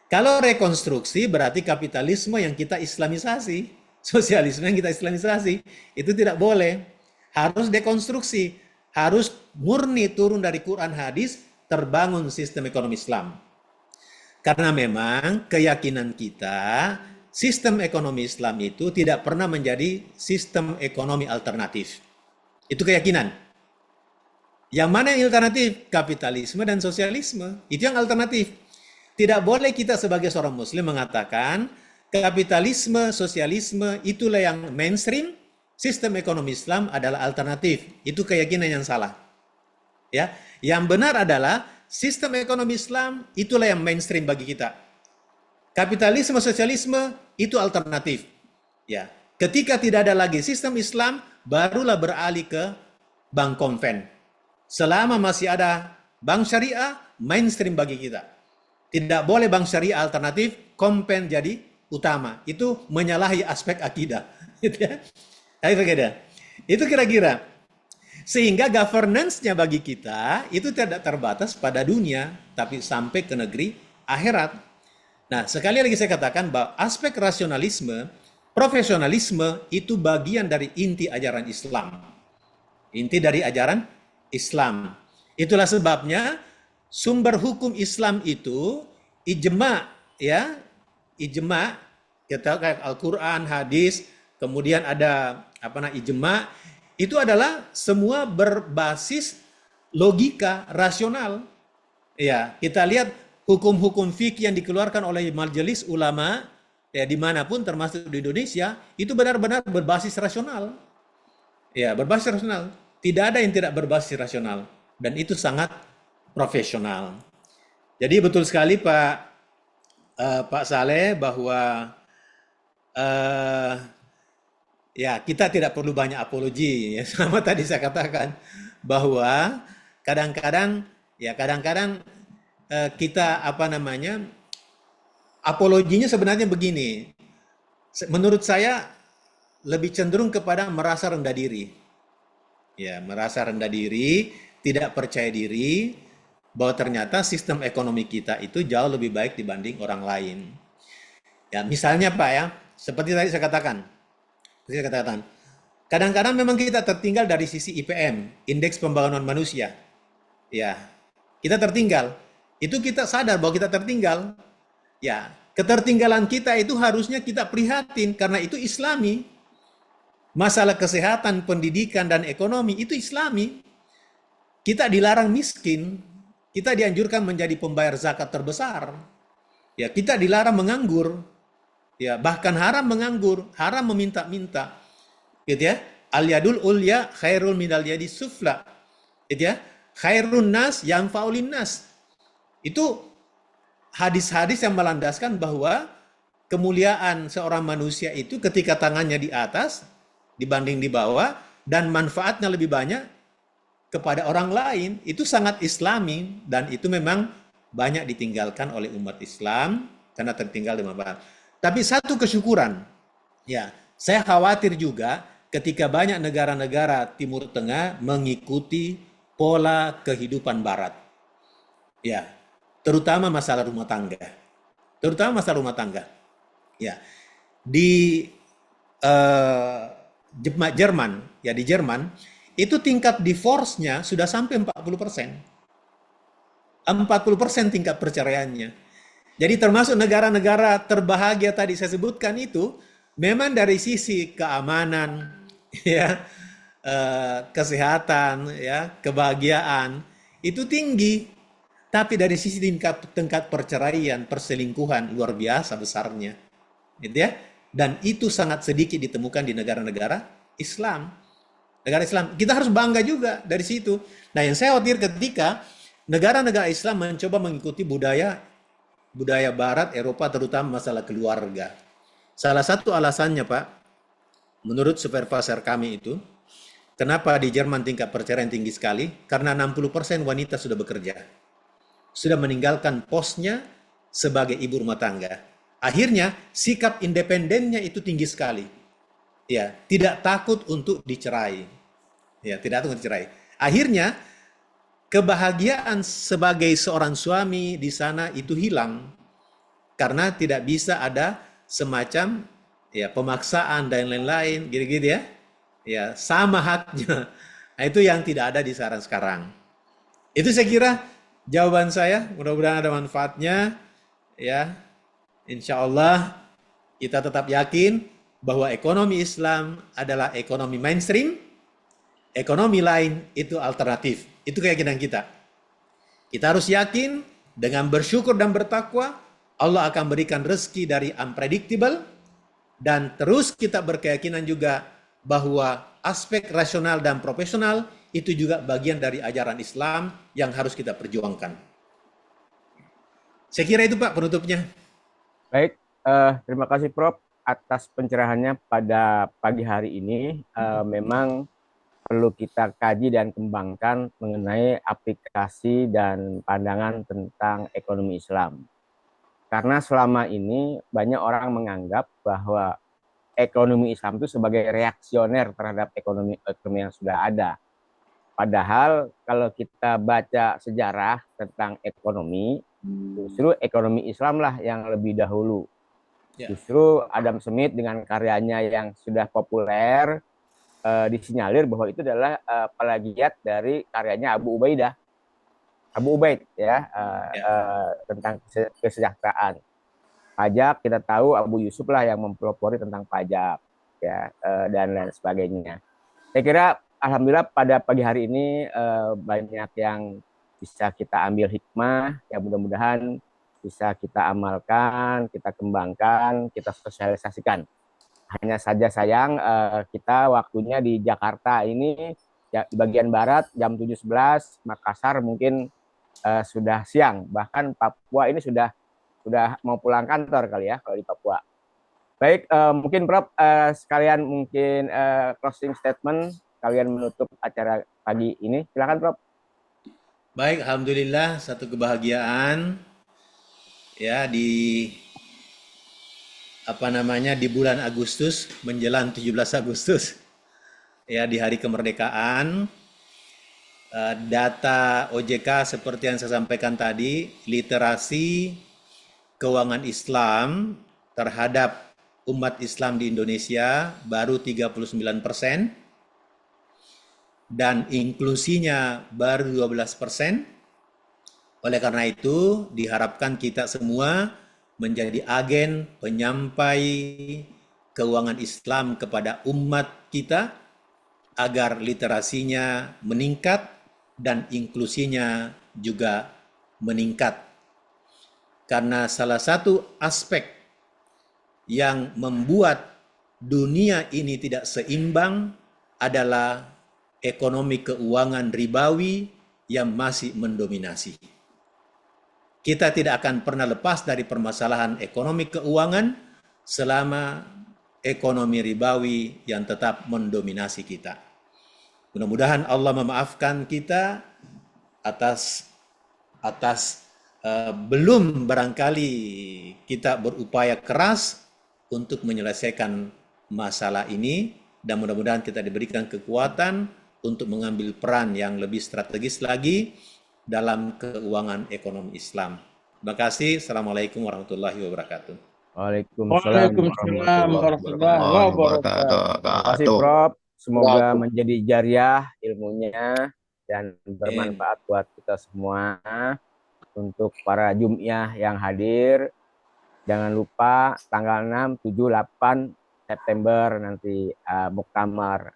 Kalau rekonstruksi berarti kapitalisme yang kita islamisasi, sosialisme yang kita islamisasi, itu tidak boleh. Harus dekonstruksi, harus murni turun dari Quran hadis, terbangun sistem ekonomi Islam. Karena memang keyakinan kita, sistem ekonomi Islam itu tidak pernah menjadi sistem ekonomi alternatif. Itu keyakinan. Yang mana yang alternatif? Kapitalisme dan sosialisme. Itu yang alternatif. Tidak boleh kita sebagai seorang muslim mengatakan kapitalisme, sosialisme itulah yang mainstream, sistem ekonomi Islam adalah alternatif. Itu keyakinan yang salah. Ya, yang benar adalah sistem ekonomi Islam itulah yang mainstream bagi kita. Kapitalisme, sosialisme itu alternatif. Ya, ketika tidak ada lagi sistem Islam, barulah beralih ke bank konven. Selama masih ada bank syariah, mainstream bagi kita. Tidak boleh bank syariah alternatif, konven jadi utama. Itu menyalahi aspek akidah. Itu kira-kira. Sehingga governance-nya bagi kita itu tidak terbatas pada dunia, tapi sampai ke negeri akhirat. Nah, sekali lagi saya katakan bahwa aspek rasionalisme, profesionalisme itu bagian dari inti ajaran Islam. Inti dari ajaran Islam. Itulah sebabnya sumber hukum Islam itu ijma, ya, ijma, kita kayak Al-Quran, hadis, kemudian ada ijma, itu adalah semua berbasis logika rasional. Ya, kita lihat hukum-hukum fikih yang dikeluarkan oleh majelis ulama ya dimanapun termasuk di Indonesia itu benar-benar berbasis rasional. Ya, berbasis rasional. Tidak ada yang tidak berbasis rasional dan itu sangat profesional. Jadi betul sekali Pak Saleh bahwa ya kita tidak perlu banyak apologi. Ya, sama tadi saya katakan bahwa kadang-kadang kita apologinya sebenarnya begini. Menurut saya lebih cenderung kepada merasa rendah diri. Ya, merasa rendah diri, tidak percaya diri bahwa ternyata sistem ekonomi kita itu jauh lebih baik dibanding orang lain. Ya, misalnya Pak ya, seperti tadi saya katakan, kadang-kadang memang kita tertinggal dari sisi IPM, Indeks Pembangunan Manusia. Ya, kita tertinggal. Itu kita sadar bahwa kita tertinggal. Ya, ketertinggalan kita itu harusnya kita prihatin karena itu Islami. Masalah kesehatan, pendidikan, dan ekonomi itu Islami. Kita dilarang miskin, kita dianjurkan menjadi pembayar zakat terbesar. Ya, kita dilarang menganggur. Ya, bahkan haram menganggur, haram meminta-minta. Gitu ya. Al yadul ulya khairul minal yadi sufla. Gitu ya. Khairun nas yanfa'ulin nas. Itu hadis-hadis yang melandaskan bahwa kemuliaan seorang manusia itu ketika tangannya di atas dibanding di bawah, dan manfaatnya lebih banyak kepada orang lain. Itu sangat Islami, dan itu memang banyak ditinggalkan oleh umat Islam karena tertinggal di manfaat. Tapi satu kesyukuran, ya, saya khawatir juga ketika banyak negara-negara Timur Tengah mengikuti pola kehidupan Barat. Ya, terutama masalah rumah tangga. Ya, di Jerman, ya di Jerman, itu tingkat divorce-nya sudah sampai 40%. 40% tingkat perceraiannya. Jadi termasuk negara-negara terbahagia tadi saya sebutkan itu, memang dari sisi keamanan, ya, kesehatan, ya, kebahagiaan, itu tinggi. Tapi dari sisi tingkat perceraian, perselingkuhan, luar biasa besarnya. Gitu ya. Dan itu sangat sedikit ditemukan di negara-negara Islam. Negara Islam. Kita harus bangga juga dari situ. Nah, yang saya khawatir ketika negara-negara Islam mencoba mengikuti budaya Barat, Eropa, terutama masalah keluarga. Salah satu alasannya, Pak, menurut supervisor kami itu, kenapa di Jerman tingkat perceraian tinggi sekali? Karena 60% wanita sudah bekerja. Sudah meninggalkan posnya sebagai ibu rumah tangga. Akhirnya sikap independennya itu tinggi sekali. Ya, tidak takut untuk dicerai. Ya, tidak takut dicerai. Akhirnya kebahagiaan sebagai seorang suami di sana itu hilang karena tidak bisa ada semacam ya pemaksaan dan lain-lain, gitu-gitu ya. Ya, sama haknya. Nah, itu yang tidak ada di sekarang. Itu saya kira jawaban saya. Mudah-mudahan ada manfaatnya. Ya. Insya Allah kita tetap yakin bahwa ekonomi Islam adalah ekonomi mainstream, ekonomi lain itu alternatif. Itu keyakinan kita. Kita harus yakin dengan bersyukur dan bertakwa, Allah akan berikan rezeki dari unpredictable, dan terus kita berkeyakinan juga bahwa aspek rasional dan profesional itu juga bagian dari ajaran Islam yang harus kita perjuangkan. Saya kira itu Pak penutupnya. Baik, terima kasih Prof atas pencerahannya pada pagi hari ini. Memang perlu kita kaji dan kembangkan mengenai aplikasi dan pandangan tentang ekonomi Islam. Karena selama ini banyak orang menganggap bahwa ekonomi Islam itu sebagai reaksioner terhadap ekonomi yang sudah ada. Padahal kalau kita baca sejarah tentang ekonomi, justru ekonomi Islam lah yang lebih dahulu. Justru Adam Smith dengan karyanya yang sudah populer disinyalir bahwa itu adalah plagiat dari karyanya Abu Ubaid ya, tentang kesejahteraan. Pajak kita tahu Abu Yusuf lah yang mempelopori tentang pajak ya, dan lain sebagainya. Saya kira alhamdulillah pada pagi hari ini banyak yang bisa kita ambil hikmah, ya mudah-mudahan bisa kita amalkan, kita kembangkan, kita sosialisasikan. Hanya saja sayang kita waktunya di Jakarta ini ya, di bagian barat jam 7.11, Makassar mungkin sudah siang, bahkan Papua ini sudah mau pulang kantor kali ya kalau di Papua. Baik, mungkin Prof sekalian mungkin closing statement, kalian menutup acara pagi ini. Silakan Prof. Baik, alhamdulillah satu kebahagiaan ya di di bulan Agustus menjelang 17 Agustus ya, di hari kemerdekaan. Data OJK seperti yang saya sampaikan tadi, literasi keuangan Islam terhadap umat Islam di Indonesia baru 39% dan inklusinya baru 12%. Oleh karena itu, diharapkan kita semua menjadi agen penyampai keuangan Islam kepada umat kita agar literasinya meningkat dan inklusinya juga meningkat. Karena salah satu aspek yang membuat dunia ini tidak seimbang adalah ekonomi keuangan ribawi yang masih mendominasi. Kita tidak akan pernah lepas dari permasalahan ekonomi keuangan selama ekonomi ribawi yang tetap mendominasi kita. Mudah-mudahan Allah memaafkan kita atas belum barangkali kita berupaya keras untuk menyelesaikan masalah ini, dan mudah-mudahan kita diberikan kekuatan untuk mengambil peran yang lebih strategis lagi dalam keuangan ekonomi Islam. Terima kasih. Assalamualaikum warahmatullahi wabarakatuh. Waalaikumsalam warahmatullahi wabarakatuh. Terima kasih Prof. Semoga menjadi jariah ilmunya dan bermanfaat buat kita semua. Untuk para Jumiah yang hadir, jangan lupa tanggal 6, 7, 8 September nanti Muktamar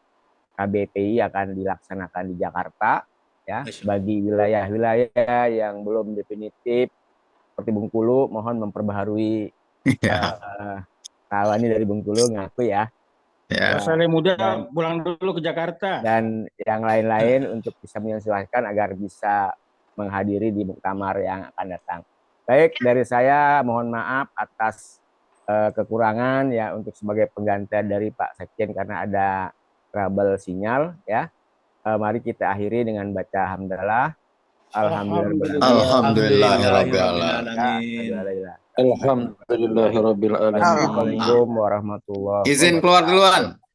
KBPI akan dilaksanakan di Jakarta ya. Bagi wilayah-wilayah yang belum definitif seperti Bengkulu, mohon memperbaharui ini dari Bengkulu ngaku ya. Saya muda pulang dulu ke Jakarta. Dan yang lain-lain untuk bisa menyesuaikan agar bisa menghadiri di muktamar yang akan datang. Baik, dari saya mohon maaf atas kekurangan ya, untuk sebagai penggantian dari Pak Sekjen karena ada trouble sinyal ya. Mari kita akhiri dengan baca hamdalah. Alhamdulillahirabbil alamin. Assalamualaikum warahmatullahi wabarakatuh. Izin keluar duluan.